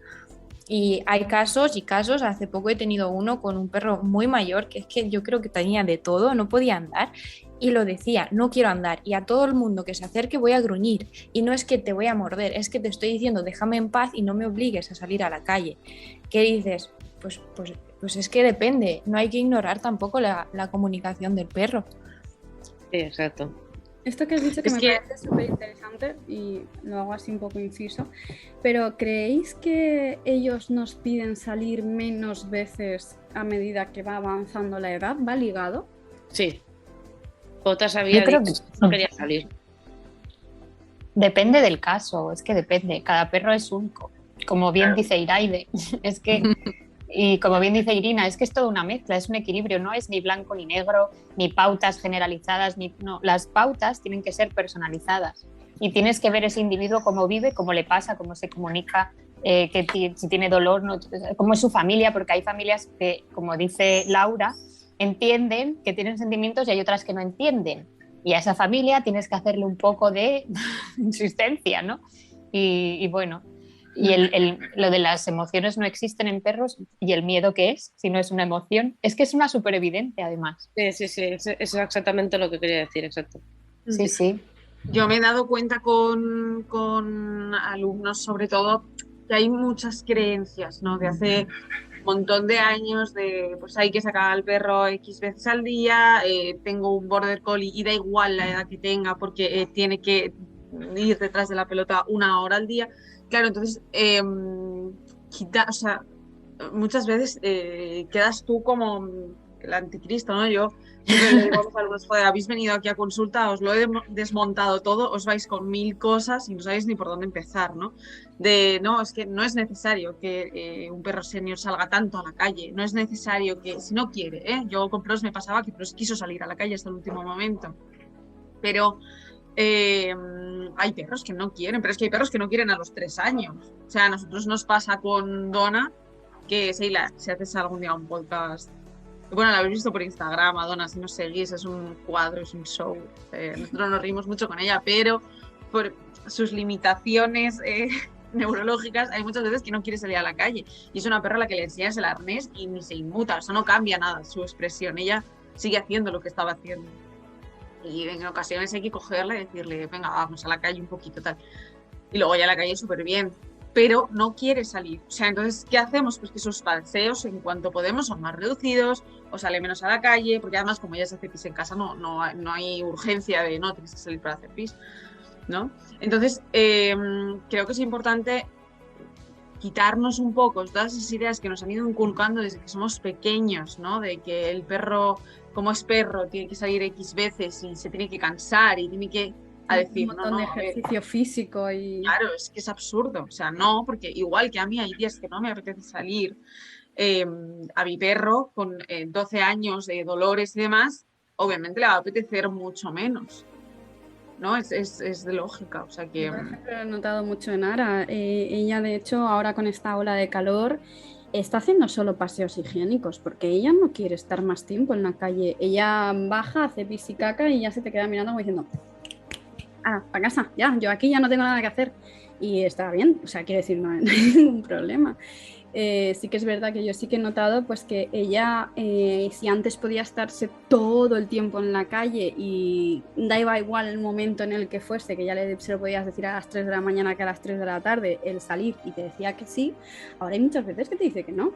Y hay casos y casos, hace poco he tenido uno con un perro muy mayor, que es que yo creo que tenía de todo, no podía andar, y lo decía, no quiero andar, y a todo el mundo que se acerque voy a gruñir, y no es que te voy a morder, es que te estoy diciendo déjame en paz y no me obligues a salir a la calle. ¿Qué dices? Pues es que depende, no hay que ignorar tampoco la comunicación del perro. Sí, exacto. Esto que has dicho que me parece súper interesante y lo hago así un poco inciso, pero ¿creéis que ellos nos piden salir menos veces a medida que va avanzando la edad? ¿Va ligado? Sí. Jota sabía que no quería salir. Depende del caso, es que depende, cada perro es único, como bien dice Iraide, es que... Y como bien dice Irina, es que es toda una mezcla, es un equilibrio, no es ni blanco ni negro, ni pautas generalizadas, no, las pautas tienen que ser personalizadas y tienes que ver ese individuo cómo vive, cómo le pasa, cómo se comunica, si tiene dolor, no, cómo es su familia, porque hay familias que, como dice Laura, entienden que tienen sentimientos y hay otras que no entienden, y a esa familia tienes que hacerle un poco de insistencia, ¿no? Y bueno... Y lo de las emociones no existen en perros, y el miedo que es, si no es una emoción, es que es una súper evidente además. Sí, es exactamente lo que quería decir, exacto. Sí. Yo me he dado cuenta con alumnos, sobre todo, que hay muchas creencias, ¿no? De hace montón de años de, pues hay que sacar al perro X veces al día, tengo un border collie y da igual la edad que tenga porque tiene que ir detrás de la pelota 1 hora al día. Claro, entonces, o sea, muchas veces quedas tú como el anticristo, ¿no? Yo siempre le digo a los alumnos, joder, habéis venido aquí a consulta, os lo he desmontado todo, os vais con 1000 cosas y no sabéis ni por dónde empezar, ¿no? No, es que no es necesario que un perro senior salga tanto a la calle, no es necesario que, si no quiere, yo con Pros me pasaba que Pros quiso salir a la calle hasta el último momento, pero hay perros que no quieren, pero es que hay perros que no quieren a los 3 años. O sea, a nosotros nos pasa con Donna, que Seila, si haces algún día un podcast, bueno, la habéis visto por Instagram, a Donna, si nos seguís, es un cuadro, es un show. Nosotros nos reímos mucho con ella, pero por sus limitaciones neurológicas, hay muchas veces que no quiere salir a la calle. Y es una perra a la que le enseñas el arnés y ni se inmuta, o sea, no cambia nada su expresión. Ella sigue haciendo lo que estaba haciendo. Y en ocasiones hay que cogerla y decirle, venga, vamos a la calle un poquito, tal. Y luego ya a la calle súper bien, pero no quiere salir. O sea, entonces, ¿qué hacemos? Pues que sus paseos, en cuanto podemos, son más reducidos, o sale menos a la calle, porque además, como ya se hace pis en casa, no hay urgencia de, no, tienes que salir para hacer pis, ¿no? Entonces, creo que es importante quitarnos un poco todas esas ideas que nos han ido inculcando desde que somos pequeños, ¿no? De que el perro, como es perro, tiene que salir X veces y se tiene que cansar y tiene que decir, un montón de ejercicio físico y... Claro, es que es absurdo, o sea, no, porque igual que a mí hay días que no me apetece salir a mi perro con 12 años de dolores y demás, obviamente le va a apetecer mucho menos, ¿no? Es de lógica, o sea que... Yo, por ejemplo, lo he notado mucho en Ara. Ella, de hecho, ahora con esta ola de calor, está haciendo solo paseos higiénicos, porque ella no quiere estar más tiempo en la calle. Ella baja, hace pis y caca y ya se te queda mirando como diciendo, para casa, ya, yo aquí ya no tengo nada que hacer. Y está bien, o sea, quiero decir, no hay ningún problema. Sí que es verdad que yo sí que he notado pues que ella, si antes podía estarse todo el tiempo en la calle y daba igual el momento en el que fuese, que ya se lo podías decir a las 3 de la mañana que a las 3 de la tarde, el salir y te decía que sí, ahora hay muchas veces que te dice que no.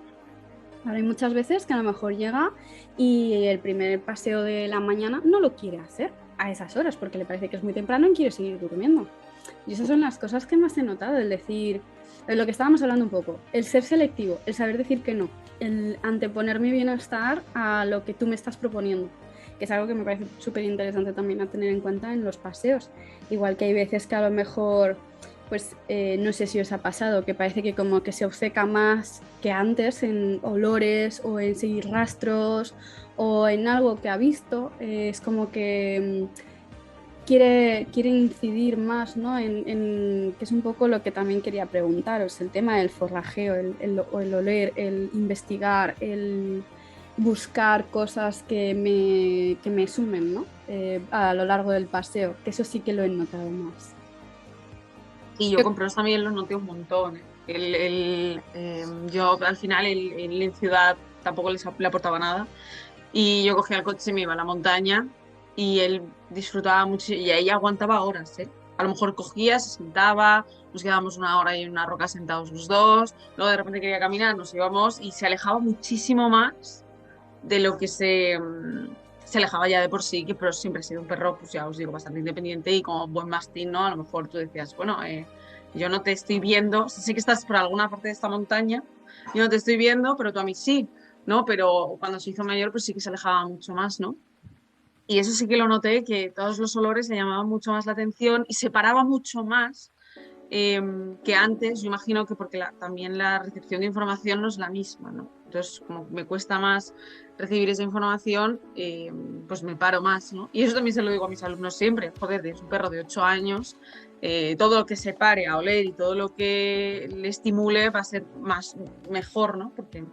Ahora hay muchas veces que a lo mejor llega y el primer paseo de la mañana no lo quiere hacer a esas horas porque le parece que es muy temprano y quiere seguir durmiendo. Y esas son las cosas que más he notado, el decir, lo que estábamos hablando un poco, el ser selectivo, el saber decir que no, el anteponer mi bienestar a lo que tú me estás proponiendo, que es algo que me parece súper interesante también a tener en cuenta en los paseos. Igual que hay veces que a lo mejor, pues no sé si os ha pasado, que parece que como que se obceca más que antes en olores o en seguir rastros o en algo que ha visto, es como que... Quiere incidir más, ¿no? en que es un poco lo que también quería preguntaros, el tema del forrajeo, el oler, el investigar, el buscar cosas que me sumen, ¿no? A lo largo del paseo, que eso sí que lo he notado más. Y yo con Pros también lo noté un montón. Yo al final en ciudad tampoco le aportaba nada y yo cogía el coche y me iba a la montaña y él disfrutaba mucho y ahí aguantaba horas, ¿eh? A lo mejor cogía, se sentaba, nos quedábamos 1 hora ahí en una roca sentados los dos, luego de repente quería caminar, nos íbamos y se alejaba muchísimo más de lo que se alejaba ya de por sí, que pero siempre ha sido un perro, pues ya os digo, bastante independiente y como buen mastín, ¿no? A lo mejor tú decías, bueno, yo no te estoy viendo, sé que estás por alguna parte de esta montaña, yo no te estoy viendo, pero tú a mí sí, ¿no? Pero cuando se hizo mayor, pues sí que se alejaba mucho más, ¿no? Y eso sí que lo noté, que todos los olores le llamaban mucho más la atención y separaba mucho más que antes. Yo imagino que porque también la recepción de información no es la misma, ¿no? Entonces, como me cuesta más recibir esa información, pues me paro más, ¿no? Y eso también se lo digo a mis alumnos siempre. Joder, es un perro de 8 años, todo lo que se pare a oler y todo lo que le estimule va a ser mejor, ¿no? Porque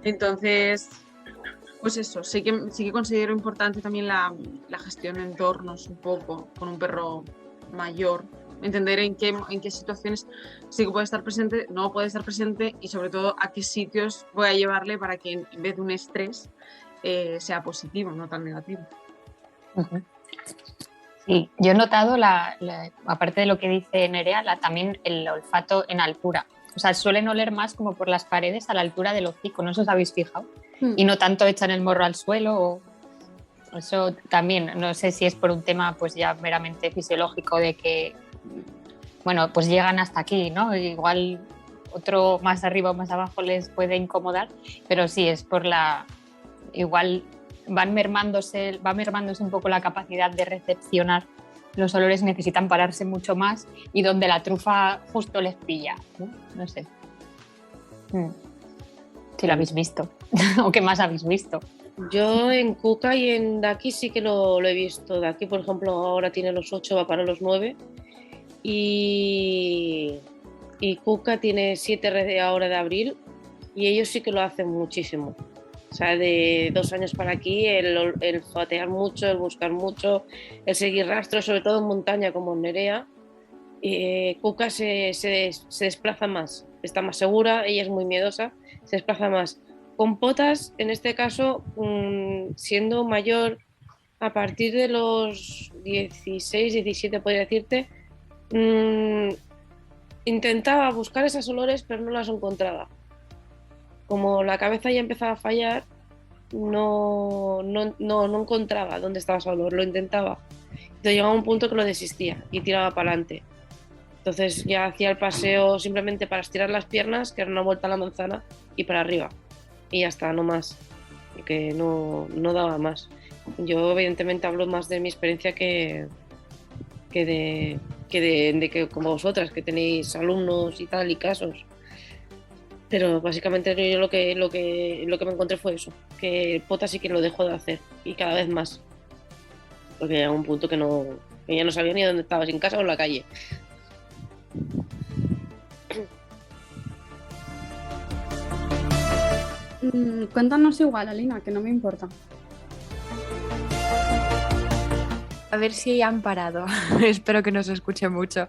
entonces... Pues eso, sí que considero importante también la gestión de entornos un poco con un perro mayor, entender en qué situaciones sí que puede estar presente, no puede estar presente y sobre todo a qué sitios voy a llevarle para que en vez de un estrés sea positivo, no tan negativo. Sí, yo he notado, aparte de lo que dice Nerea, también el olfato en altura. o sea, suelen oler más como por las paredes a la altura del hocico, ¿no os habéis fijado? Y no tanto echan el morro al suelo o... Eso también, no sé si es por un tema pues ya meramente fisiológico de que, bueno, pues llegan hasta aquí, ¿no? Igual otro más arriba o más abajo les puede incomodar, pero sí es por la... Igual va mermándose un poco la capacidad de recepcionar los olores, necesitan pararse mucho más y donde la trufa justo les pilla, ¿no? No sé. Si lo habéis visto o qué más habéis visto. Yo en Cuca y en Daki sí que lo he visto. Daki, por ejemplo, ahora tiene los 8, va para los 9. Y Cuca tiene 7 ahora de abril. Y ellos sí que lo hacen muchísimo. O sea, de 2 años para aquí, el fatear mucho, el buscar mucho, el seguir rastros, sobre todo en montaña como en Nerea. Cuca se desplaza más, está más segura, ella es muy miedosa, se desplaza más. Con potas, en este caso, siendo mayor, a partir de los 16, 17, podría decirte, intentaba buscar esos olores, pero no las encontraba. Como la cabeza ya empezaba a fallar, no encontraba dónde estaba ese olor, lo intentaba. Entonces llegaba un punto que lo desistía y tiraba para adelante. Entonces ya hacía el paseo simplemente para estirar las piernas, que era una vuelta a la manzana, y para arriba. Y ya está, no más, porque no daba más. Yo evidentemente hablo más de mi experiencia que de que como vosotras, que tenéis alumnos y tal y casos. Pero básicamente yo lo que me encontré fue eso, que pota sí que lo dejó de hacer y cada vez más. Porque llegó un punto que ya no sabía ni dónde estaba, si en casa o en la calle. Cuéntanos igual, Alina, que no me importa. A ver si han parado. Espero que no se escuche mucho.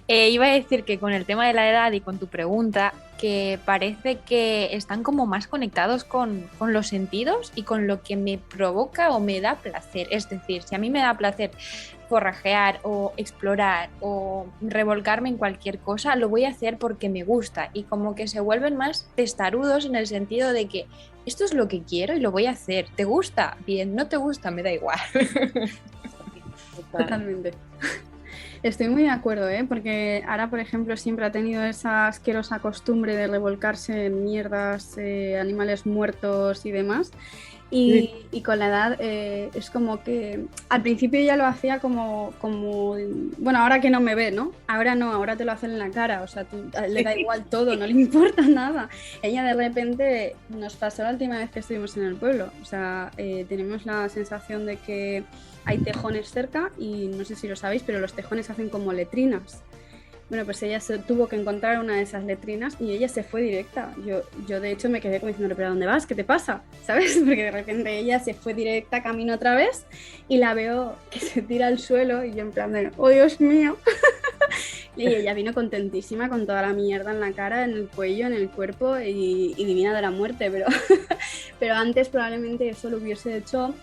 Iba a decir que con el tema de la edad y con tu pregunta, que parece que están como más conectados con los sentidos y con lo que me provoca o me da placer. Es decir, si a mí me da placer forrajear o explorar o revolcarme en cualquier cosa, lo voy a hacer porque me gusta, y como que se vuelven más testarudos en el sentido de que esto es lo que quiero y lo voy a hacer. ¿Te gusta? Bien, no te gusta, me da igual. Totalmente. Estoy muy de acuerdo, porque Ara, por ejemplo, siempre ha tenido esa asquerosa costumbre de revolcarse en mierdas, animales muertos y demás. Y con la edad es como que al principio ella lo hacía como, bueno, ahora que no me ve, ¿no? Ahora no, ahora te lo hacen en la cara, o sea, le da igual todo, no le importa nada. Ella de repente, nos pasó la última vez que estuvimos en el pueblo, o sea, tenemos la sensación de que hay tejones cerca y no sé si lo sabéis, pero los tejones hacen como letrinas. Bueno, pues ella se tuvo que encontrar una de esas letrinas y ella se fue directa. Yo de hecho me quedé como diciendo, ¿pero a dónde vas? ¿Qué te pasa? ¿Sabes? Porque de repente ella se fue directa, camino otra vez, y la veo que se tira al suelo y yo en plan de, ¡oh, Dios mío! Y ella vino contentísima con toda la mierda en la cara, en el cuello, en el cuerpo y divina de la muerte, pero antes probablemente eso lo hubiese hecho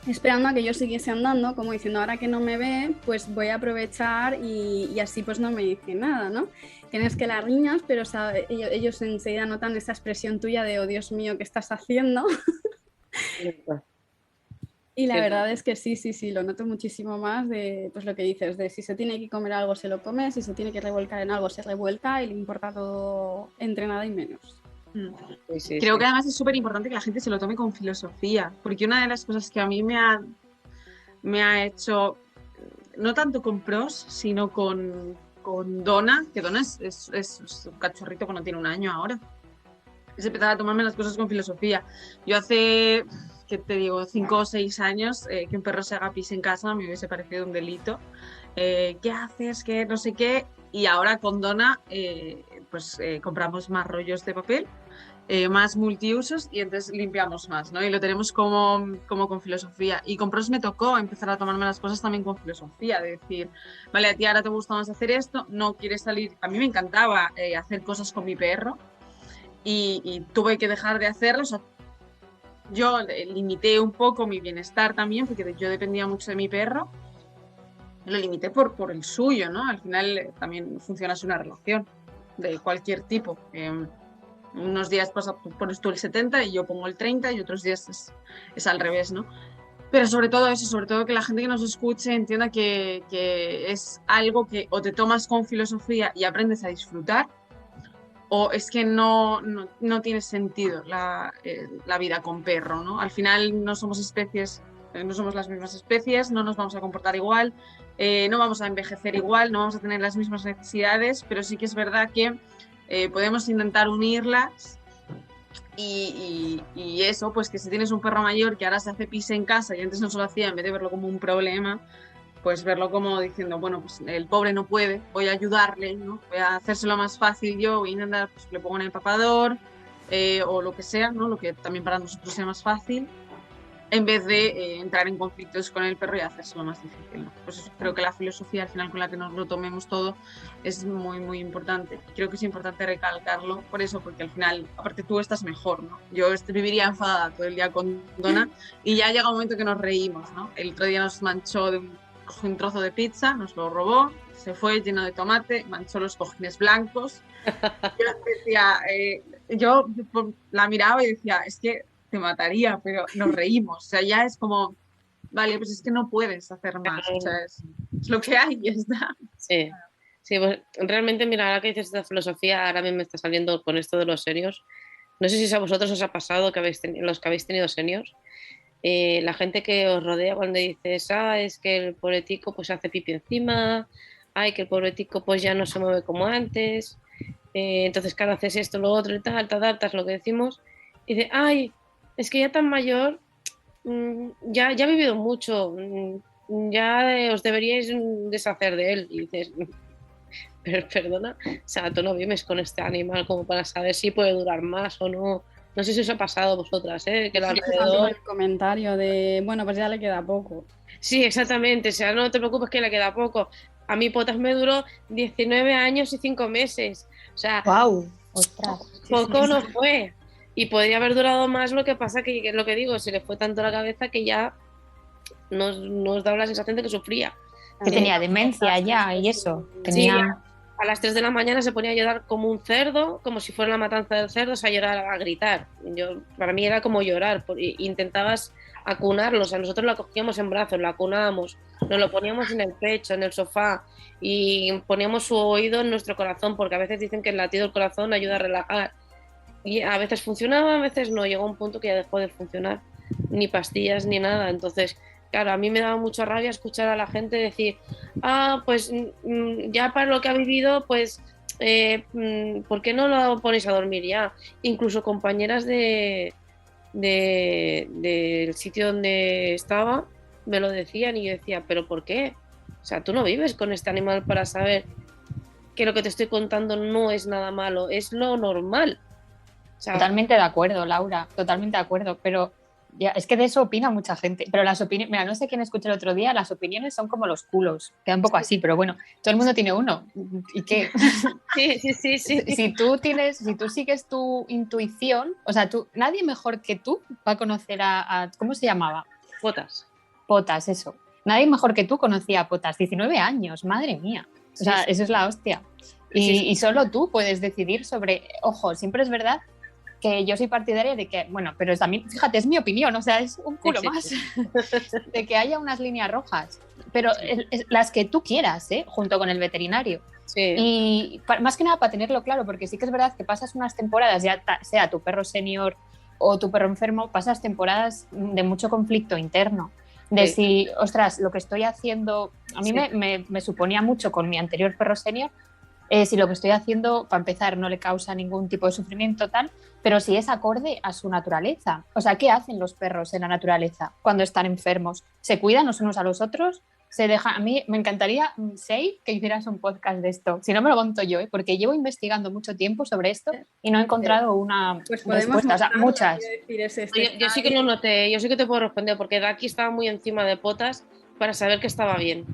esperando a que yo siguiese andando, como diciendo, ahora que no me ve, pues voy a aprovechar y así pues no me dice nada, ¿no? Tienes que las riñas, pero ellos enseguida notan esa expresión tuya de, oh Dios mío, ¿qué estás haciendo? Y la verdad es que sí, lo noto muchísimo más de pues lo que dices, de si se tiene que comer algo se lo come, si se tiene que revolcar en algo se revuelca y le importa todo entre nada y menos. Creo que además es súper importante que la gente se lo tome con filosofía, porque una de las cosas que a mí me ha hecho, no tanto con Pros, sino con Donna, que Donna es un cachorrito que no tiene 1 año ahora, es empezar a tomarme las cosas con filosofía. Yo hace, ¿qué te digo?, 5 o 6 años, que un perro se haga pis en casa me hubiese parecido un delito. ¿Qué haces? ¿Qué? No sé qué. Y ahora con Donna compramos más rollos de papel, más multiusos, y entonces limpiamos más, ¿no? Y lo tenemos como con filosofía. Y con Pros me tocó empezar a tomarme las cosas también con filosofía, de decir, vale, a ti ahora te gusta más hacer esto, no quieres salir. A mí me encantaba hacer cosas con mi perro y tuve que dejar de hacerlo. O sea, yo limité un poco mi bienestar también, porque yo dependía mucho de mi perro. Lo limité por el suyo, ¿no? Al final también funciona así una relación. de cualquier tipo. Unos días pones tú el 70 y yo pongo el 30 y otros días es al revés, ¿no? Pero sobre todo eso, sobre todo que la gente que nos escuche entienda que es algo que o te tomas con filosofía y aprendes a disfrutar, o es que no tiene sentido la vida con perro, ¿no? Al final no somos especies, no somos las mismas especies, no nos vamos a comportar igual, no vamos a envejecer igual, no vamos a tener las mismas necesidades, pero sí que es verdad que podemos intentar unirlas y eso, pues que si tienes un perro mayor que ahora se hace pis en casa y antes no se lo hacía, en vez de verlo como un problema, pues verlo como diciendo, bueno, pues el pobre no puede, voy a ayudarle, ¿no? Voy a hacérselo más fácil yo, voy a intentar, pues le pongo un empapador o lo que sea, ¿no? Lo que también para nosotros sea más fácil, en vez de entrar en conflictos con el perro y hacérselo más difícil, ¿no? Pues eso, creo que la filosofía al final con la que nos lo tomemos todo es muy, muy importante. Creo que es importante recalcarlo por eso, porque al final, aparte tú estás mejor, ¿no? Yo viviría enfadada todo el día con Donna y ya llega un momento que nos reímos, ¿no? El otro día nos manchó cogió un trozo de pizza, nos lo robó, se fue lleno de tomate, manchó los cojines blancos. Yo la miraba y decía, es que te mataría, pero nos reímos. O sea, ya es como, vale, pues es que no puedes hacer más. O sea, es lo que hay y ya está. Sí, pues realmente, mira, ahora que dices esta filosofía, ahora mismo me está saliendo con esto de los seniors. No sé si a vosotros os ha pasado que los que habéis tenido seniors, la gente que os rodea cuando dices, es que el pobretico pues hace pipi encima, que el pobretico pues ya no se mueve como antes, entonces claro, haces esto, lo otro y tal, te adaptas, lo que decimos, y dice, es que ya tan mayor, ya ha vivido mucho, ya os deberíais deshacer de él. Y dices, pero perdona, o sea, tú no vives con este animal como para saber si puede durar más o no. No sé si os ha pasado a vosotras, que alrededor... El comentario de, bueno, pues ya le queda poco. Sí, exactamente, o sea, no te preocupes que le queda poco. A mí Potas me duró 19 años y 5 meses. O sea, ¡wow! ¡Ostras! Poco no fue. Y podría haber durado más, lo que pasa que lo que digo, se le fue tanto la cabeza que ya nos daba la sensación de que sufría. Que tenía demencia ya y eso. Sí, a las 3 de la mañana se ponía a llorar como un cerdo, como si fuera la matanza del cerdo, o sea, llorar, a gritar. Para mí era como llorar, intentabas acunarlo, o sea, nosotros la cogíamos en brazos, la acunábamos, nos lo poníamos en el pecho, en el sofá y poníamos su oído en nuestro corazón, porque a veces dicen que el latido del corazón ayuda a relajar. Y a veces funcionaba, a veces no, llegó un punto que ya dejó de funcionar, ni pastillas ni nada. Entonces, claro, a mí me daba mucha rabia escuchar a la gente decir, pues ya para lo que ha vivido, pues ¿por qué no lo ponéis a dormir ya? Incluso compañeras del sitio donde estaba me lo decían y yo decía, ¿pero por qué? O sea, tú no vives con este animal para saber que lo que te estoy contando no es nada malo, es lo normal. O sea, totalmente de acuerdo, Laura, totalmente de acuerdo, pero ya, es que de eso opina mucha gente, pero las opiniones, mira, no sé quién escuché el otro día, las opiniones son como los culos, queda un poco así, pero bueno, todo el mundo tiene uno, ¿y qué? Sí. Si tú sigues tu intuición, o sea, nadie mejor que tú va a conocer a ¿cómo se llamaba? Potas, eso, nadie mejor que tú conocía a Potas, 19 años, madre mía, o sea, eso es la hostia, y solo tú puedes decidir sobre, ojo, siempre es verdad que yo soy partidaria de que, bueno, pero también, fíjate, es mi opinión, o sea, es un culo más, de que haya unas líneas rojas, pero las que tú quieras, junto con el veterinario. Sí. Y más que nada para tenerlo claro, porque sí que es verdad que pasas unas temporadas, ya sea tu perro senior o tu perro enfermo, pasas temporadas de mucho conflicto interno, de si, ostras, lo que estoy haciendo, a mí me suponía mucho con mi anterior perro senior, si lo que estoy haciendo, para empezar, no le causa ningún tipo de sufrimiento tal, pero si es acorde a su naturaleza. O sea, ¿qué hacen los perros en la naturaleza cuando están enfermos? ¿Se cuidan los unos a los otros? ¿Se dejan? A mí me encantaría, Sei, que hicieras un podcast de esto. Si no, me lo monto yo, porque llevo investigando mucho tiempo sobre esto y no he encontrado una respuesta. O sea, muchas. Yo sí que lo noté, yo sí que te puedo responder, porque Daki estaba muy encima de Potas para saber que estaba bien.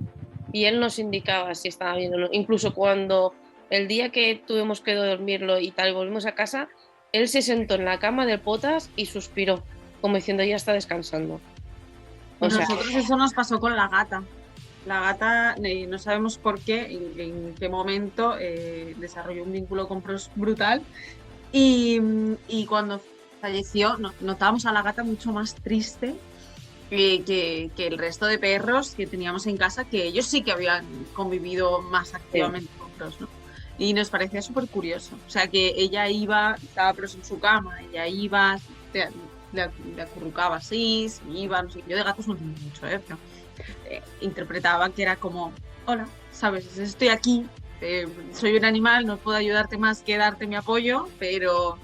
Y él nos indicaba si estaba bien o no. Incluso cuando el día que tuvimos que dormirlo y tal, volvimos a casa, él se sentó en la cama de Potas y suspiró, como diciendo, ya está descansando. Nosotros eso nos pasó con la gata. la gata, no sabemos por qué, en qué momento desarrolló un vínculo con Pros brutal y cuando falleció notábamos a la gata mucho más triste que el resto de perros que teníamos en casa, que ellos sí que habían convivido más activamente con Pros, ¿no? Y nos parecía súper curioso. O sea, que ella iba, estaba Pros en su cama, ella iba, le acurrucaba así, se iba, no sé. Yo de gatos no entiendo mucho, pero interpretaba que era como, hola, ¿sabes? Estoy aquí, soy un animal, no puedo ayudarte más que darte mi apoyo, pero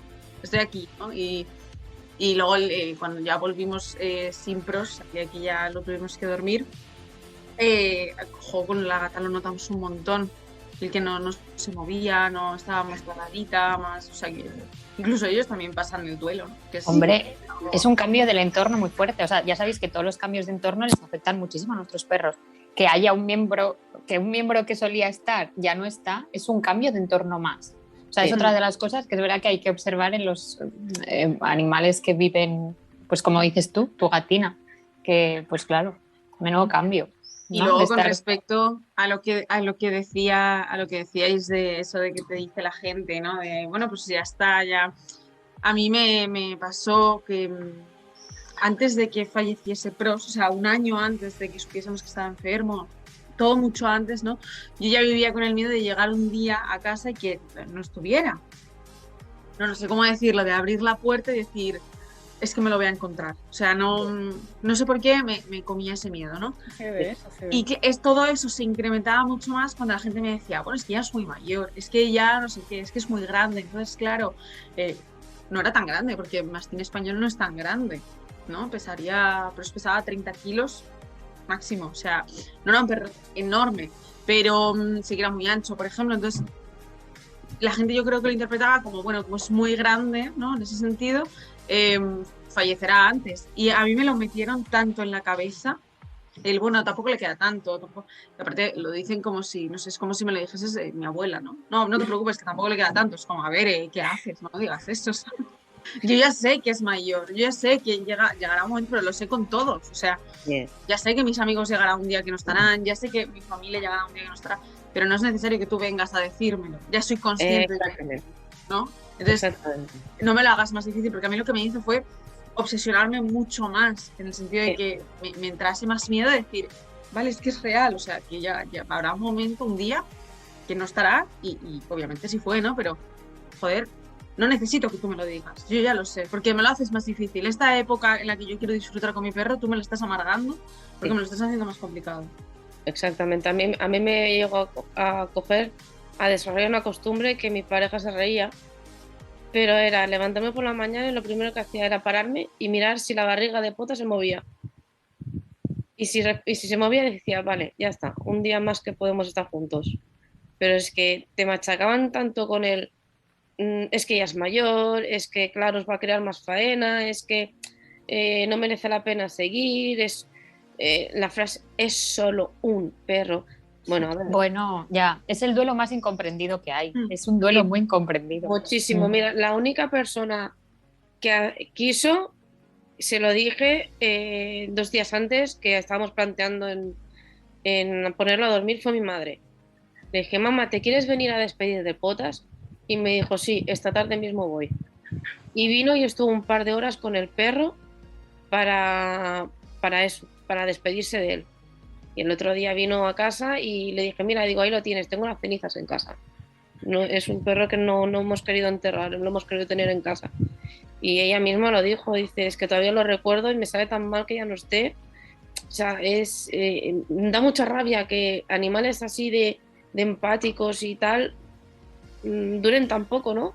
estoy aquí, ¿no? Y luego cuando ya volvimos sin Pros, y aquí ya lo tuvimos que dormir, con la gata lo notamos un montón. El que no se movía, no estaba más paradita, más, o sea que incluso ellos también pasan el duelo, ¿no? Que Hombre, es un cambio del entorno muy fuerte. O sea, ya sabéis que todos los cambios de entorno les afectan muchísimo a nuestros perros. Que haya un miembro que solía estar ya no está, es un cambio de entorno más. O sea, es otra de las cosas que es verdad que hay que observar en los animales que viven, pues como dices tú, tu gatina, que pues claro, menudo cambio. Y ¿no? Luego con respecto a lo que decíais de eso de que te dice la gente, ¿no? De, bueno, pues ya está, ya. A mí me pasó que antes de que falleciese Pros, o sea, un año antes de que supiésemos que estaba enfermo, todo mucho antes, ¿no? Yo ya vivía con el miedo de llegar un día a casa y que no estuviera. No sé cómo decirlo, de abrir la puerta y decir, es que me lo voy a encontrar. O sea, no sé por qué me comía ese miedo, ¿no? Y que todo eso se incrementaba mucho más cuando la gente me decía, bueno, es que ya es muy mayor, es que ya no sé qué, es que es muy grande. Entonces, claro, no era tan grande, porque mastín español no es tan grande, ¿no? Pesaba 30 kilos máximo. O sea, no era un perro enorme, pero sí que era muy ancho, por ejemplo. Entonces, la gente yo creo que lo interpretaba como, bueno, como es muy grande, ¿no? En ese sentido, fallecerá antes. Y a mí me lo metieron tanto en la cabeza, bueno, tampoco le queda tanto, tampoco, aparte lo dicen como si, no sé, es como si me lo dijese mi abuela, ¿no? No te preocupes, que tampoco le queda tanto, es como, a ver, ¿qué haces? No digas eso, ¿sabes? Yo ya sé que es mayor, yo ya sé que llegará un momento, pero lo sé con todos, o sea, ya sé que mis amigos llegará un día que no estarán, ya sé que mi familia llegará un día que no estará, pero no es necesario que tú vengas a decírmelo, ya soy consciente de eso, ¿no? Entonces, no me lo hagas más difícil, porque a mí lo que me hizo fue obsesionarme mucho más, en el sentido de que me entrase más miedo de decir, vale, es que es real, o sea, que ya habrá un momento, un día, que no estará, y obviamente sí fue, ¿no? Pero, joder, no necesito que tú me lo digas, yo ya lo sé, porque me lo haces más difícil. Esta época en la que yo quiero disfrutar con mi perro, tú me lo estás amargando, porque me lo estás haciendo más complicado. Exactamente, a mí me llegó a desarrollar una costumbre que mi pareja se reía, pero era levantarme por la mañana y lo primero que hacía era pararme y mirar si la barriga de Pota se movía. Y si se movía decía, vale, ya está, un día más que podemos estar juntos. Pero es que te machacaban tanto con él, es que ya es mayor, es que claro, os va a crear más faena, es que no merece la pena seguir, la frase es solo un perro. Bueno, a ver. Bueno, ya, es el duelo más incomprendido que hay. Es un duelo muy incomprendido. Muchísimo. Mira, la única persona que quiso, se lo dije 2 días antes que estábamos planteando en ponerlo a dormir, fue mi madre. Le dije, mamá, ¿te quieres venir a despedir de Potas? Y me dijo, sí, esta tarde mismo voy. Y vino y estuvo un par de horas con el perro para eso, para despedirse de él. Y el otro día vino a casa y le dije, mira, digo, ahí lo tienes, tengo las cenizas en casa. No, es un perro que no hemos querido enterrar, lo hemos querido tener en casa. Y ella misma lo dijo, dice, es que todavía lo recuerdo y me sabe tan mal que ya no esté. O sea, da mucha rabia que animales así de empáticos y tal duren tan poco, ¿no?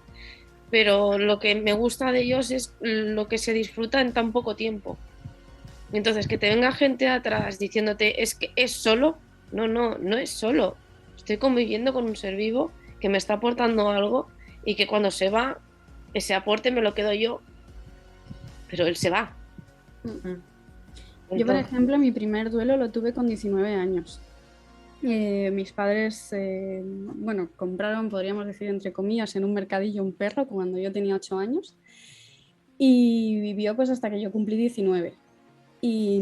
Pero lo que me gusta de ellos es lo que se disfruta en tan poco tiempo. Entonces, que te venga gente atrás diciéndote es que es solo, no es solo. Estoy conviviendo con un ser vivo que me está aportando algo y que cuando se va, ese aporte me lo quedo yo, pero él se va. Entonces, yo, por ejemplo, mi primer duelo lo tuve con 19 años. Mis padres, compraron, podríamos decir, entre comillas, en un mercadillo un perro cuando yo tenía 8 años y vivió pues hasta que yo cumplí 19. Y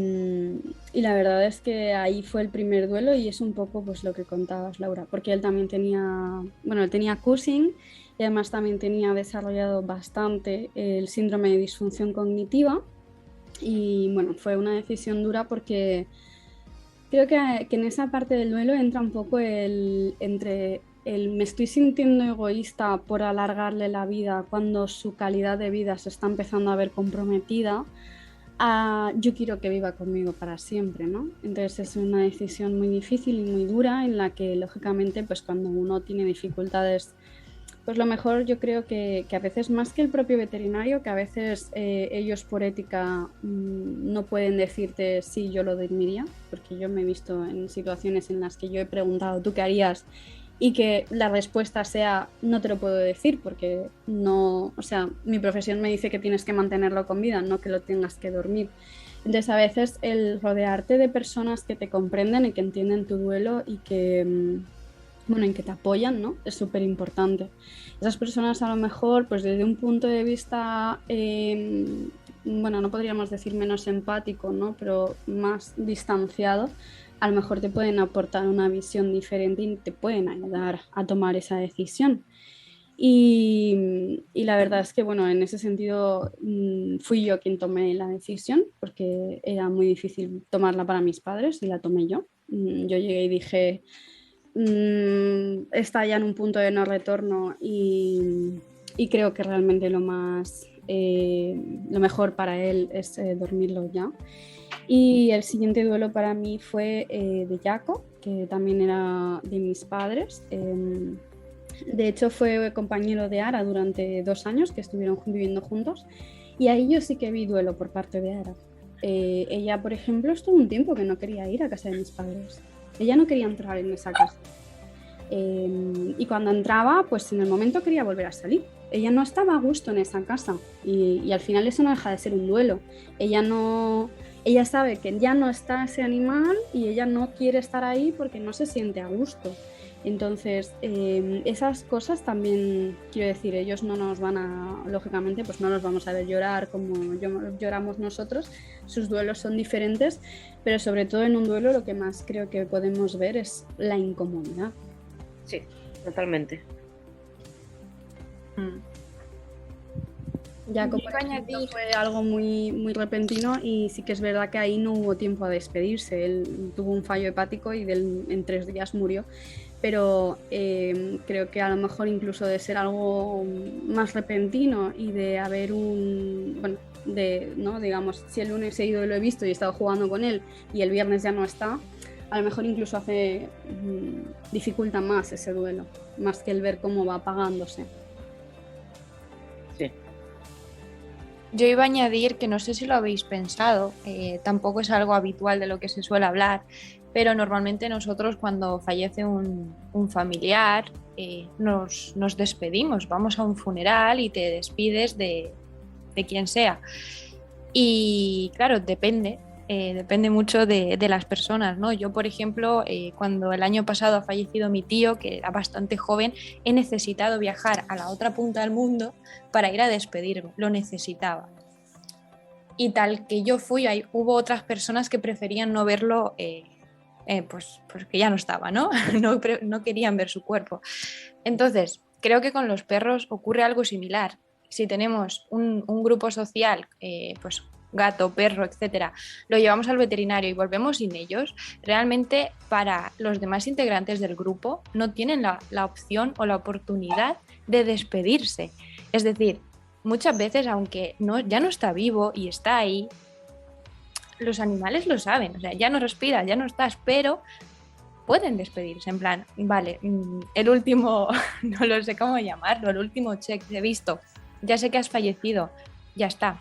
la verdad es que ahí fue el primer duelo y es un poco pues lo que contabas, Laura, porque él también tenía, bueno, él tenía Cushing y además también tenía desarrollado bastante el síndrome de disfunción cognitiva y bueno, fue una decisión dura porque creo que en esa parte del duelo entra un poco entre el me estoy sintiendo egoísta por alargarle la vida cuando su calidad de vida se está empezando a ver comprometida a yo quiero que viva conmigo para siempre, ¿no? Entonces es una decisión muy difícil y muy dura en la que lógicamente pues cuando uno tiene dificultades pues lo mejor yo creo que a veces más que el propio veterinario, que a veces ellos por ética no pueden decirte sí, yo lo dormiría, porque yo me he visto en situaciones en las que yo he preguntado, ¿tú qué harías? Y que la respuesta sea, no te lo puedo decir, porque no, o sea, mi profesión me dice que tienes que mantenerlo con vida, no que lo tengas que dormir. Entonces a veces el rodearte de personas que te comprenden y que entienden tu duelo y que bueno, en que te apoyan, ¿no? Es súper importante. Esas personas a lo mejor, pues desde un punto de vista, bueno, no podríamos decir menos empático, ¿no? Pero más distanciado, a lo mejor te pueden aportar una visión diferente y te pueden ayudar a tomar esa decisión. Y la verdad es que, bueno, en ese sentido fui yo quien tomé la decisión, porque era muy difícil tomarla para mis padres y la tomé yo. Yo llegué y dije está ya en un punto de no retorno y creo que realmente lo mejor para él es dormirlo ya. Y el siguiente duelo para mí fue de Jaco, que también era de mis padres. De hecho fue compañero de Ara durante 2 años que estuvieron viviendo juntos y ahí yo sí que vi duelo por parte de Ara. Ella, por ejemplo, estuvo un tiempo que no quería ir a casa de mis padres. Ella no quería entrar en esa casa. Y cuando entraba, pues en el momento quería volver a salir. Ella no estaba a gusto en esa casa y al final eso no deja de ser un duelo. Ella sabe que ya no está ese animal y ella no quiere estar ahí porque no se siente a gusto. Entonces, esas cosas también, quiero decir, ellos no nos van a, lógicamente, pues no nos vamos a ver llorar como lloramos nosotros, sus duelos son diferentes, pero sobre todo en un duelo lo que más creo que podemos ver es la incomodidad. Sí, totalmente. Ya como fue algo muy, muy repentino y sí que es verdad que ahí no hubo tiempo a despedirse. Él tuvo un fallo hepático y en 3 días murió. Pero creo que a lo mejor incluso de ser algo más repentino y de haber bueno, ¿no? Digamos, si el lunes he ido y lo he visto y he estado jugando con él y el viernes ya no está, a lo mejor incluso dificulta más ese duelo, más que el ver cómo va apagándose. Sí. Yo iba a añadir que no sé si lo habéis pensado, tampoco es algo habitual de lo que se suele hablar, pero normalmente nosotros cuando fallece un familiar nos despedimos, vamos a un funeral y te despides de quien sea. Y claro, depende mucho de las personas, ¿no? Yo, por ejemplo, cuando el año pasado ha fallecido mi tío, que era bastante joven, he necesitado viajar a la otra punta del mundo para ir a despedirme, lo necesitaba. Y tal que yo fui, hubo otras personas que preferían no verlo, pues que ya no estaba, ¿no? No querían ver su cuerpo. Entonces, creo que con los perros ocurre algo similar. Si tenemos un grupo social, pues gato, perro, etcétera, lo llevamos al veterinario y volvemos sin ellos, realmente para los demás integrantes del grupo no tienen la opción o la oportunidad de despedirse. Es decir, muchas veces, aunque ya no está vivo y está ahí, los animales lo saben, o sea, ya no respiras, ya no estás, pero pueden despedirse, en plan, vale, el último, no lo sé cómo llamarlo, el último check he visto, ya sé que has fallecido, ya está.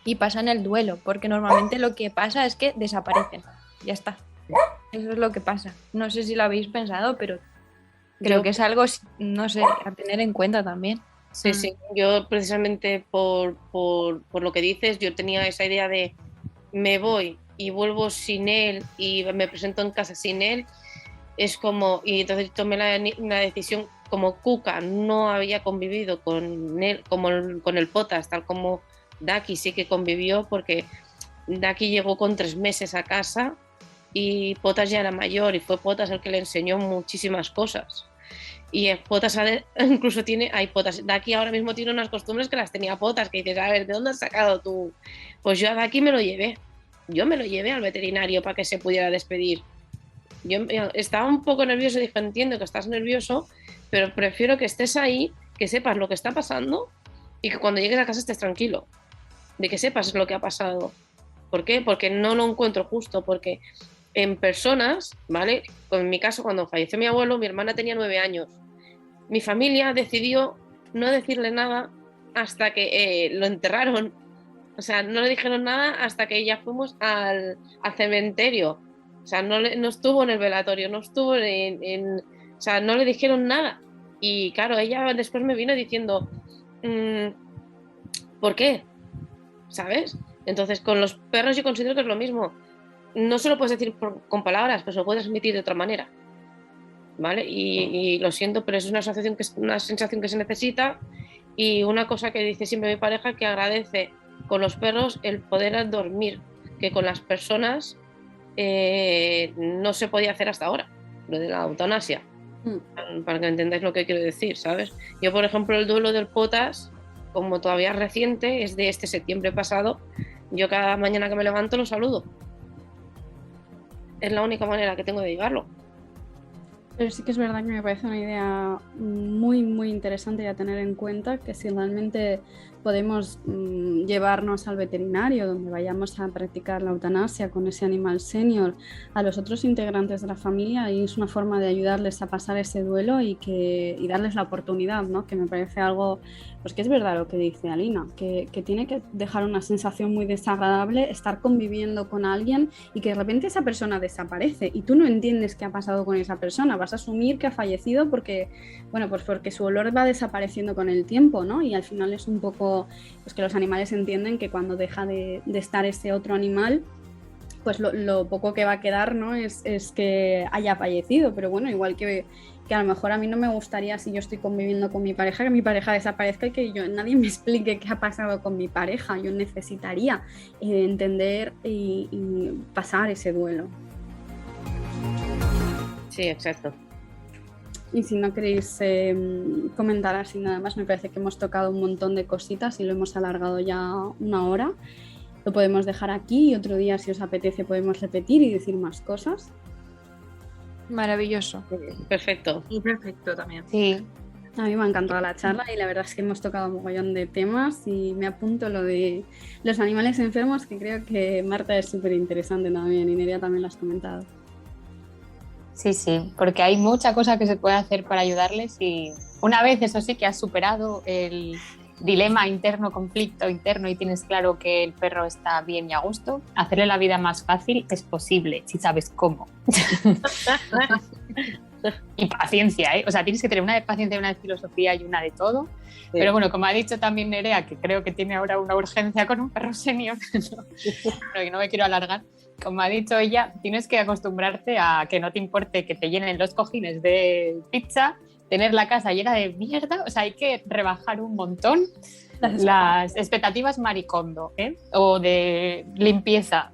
Y pasan el duelo, porque normalmente lo que pasa es que desaparecen, ya está. Eso es lo que pasa. No sé si lo habéis pensado, pero creo que es algo, no sé, a tener en cuenta también. Sí, sí. Yo precisamente por lo que dices, yo tenía esa idea de me voy y vuelvo sin él y me presento en casa sin él, es como, y entonces tomé la decisión, como Cuca no había convivido con él, como con el Potas, tal como Daki sí que convivió, porque Daki llegó con 3 meses a casa y Potas ya era mayor y fue Potas el que le enseñó muchísimas cosas. Y Potas incluso hay Potas. Daki ahora mismo tiene unas costumbres que las tenía Potas, que dices, a ver, ¿de dónde has sacado tú? Pues yo a Daki me lo llevé. Yo me lo llevé al veterinario para que se pudiera despedir. Yo estaba un poco nervioso, dije, entiendo que estás nervioso, pero prefiero que estés ahí, que sepas lo que está pasando y que cuando llegues a casa estés tranquilo, de que sepas lo que ha pasado. ¿Por qué? Porque no lo encuentro justo, porque en personas, ¿vale? En mi caso, cuando falleció mi abuelo, mi hermana tenía 9 años. Mi familia decidió no decirle nada hasta que lo enterraron. O sea, no le dijeron nada hasta que ya fuimos al cementerio. O sea, no estuvo en el velatorio, no estuvo o sea, no le dijeron nada. Y claro, ella después me vino diciendo, ¿por qué? ¿Sabes? Entonces, con los perros yo considero que es lo mismo. No se lo puedes decir con palabras, pero se lo puedes transmitir de otra manera. ¿Vale? Y lo siento, pero es una sensación que se necesita. Y una cosa que dice siempre mi pareja, que agradece con los perros el poder dormir, que con las personas no se podía hacer hasta ahora, lo de la eutanasia. Para que entendáis lo que quiero decir, ¿sabes? Yo, por ejemplo, el duelo del Potas, como todavía es reciente, es de este septiembre pasado. Yo cada mañana que me levanto lo saludo. Es la única manera que tengo de llevarlo. Pero sí que es verdad que me parece una idea muy, muy interesante a tener en cuenta, que si realmente podemos llevarnos al veterinario, donde vayamos a practicar la eutanasia con ese animal senior, a los otros integrantes de la familia, y es una forma de ayudarles a pasar ese duelo y darles la oportunidad, ¿no? Que me parece algo, pues que es verdad lo que dice Alina, que tiene que dejar una sensación muy desagradable estar conviviendo con alguien y que de repente esa persona desaparece y tú no entiendes qué ha pasado con esa persona, vas a asumir que ha fallecido porque, bueno, pues porque su olor va desapareciendo con el tiempo, ¿no? Y al final es un poco, pues que los animales entienden que cuando deja de estar ese otro animal, pues lo poco que va a quedar, ¿no? es que haya fallecido, pero bueno, igual que a lo mejor a mí no me gustaría, si yo estoy conviviendo con mi pareja, que mi pareja desaparezca y que nadie me explique qué ha pasado con mi pareja. Yo necesitaría entender y pasar ese duelo. Sí, exacto. Y si no queréis comentar así nada más, me parece que hemos tocado un montón de cositas y lo hemos alargado ya 1 hora. Lo podemos dejar aquí y otro día, si os apetece, podemos repetir y decir más cosas. Maravilloso. Perfecto. Y perfecto también. Sí. A mí me ha encantado la charla y la verdad es que hemos tocado un mogollón de temas y me apunto lo de los animales enfermos, que creo que Marta es súper interesante también y Nerea también lo has comentado. Sí, sí, porque hay mucha cosa que se puede hacer para ayudarles y una vez, eso sí, que has superado el dilema interno, conflicto interno y tienes claro que el perro está bien y a gusto, hacerle la vida más fácil es posible, si sabes cómo. Y paciencia, ¿eh? O sea, tienes que tener una de paciencia, una de filosofía y una de todo. Sí. Pero bueno, como ha dicho también Nerea, que creo que tiene ahora una urgencia con un perro senior, que no me quiero alargar, como ha dicho ella, tienes que acostumbrarte a que no te importe que te llenen los cojines de pizza, tener la casa llena de mierda, o sea, hay que rebajar un montón las expectativas maricondo, ¿eh? O de limpieza.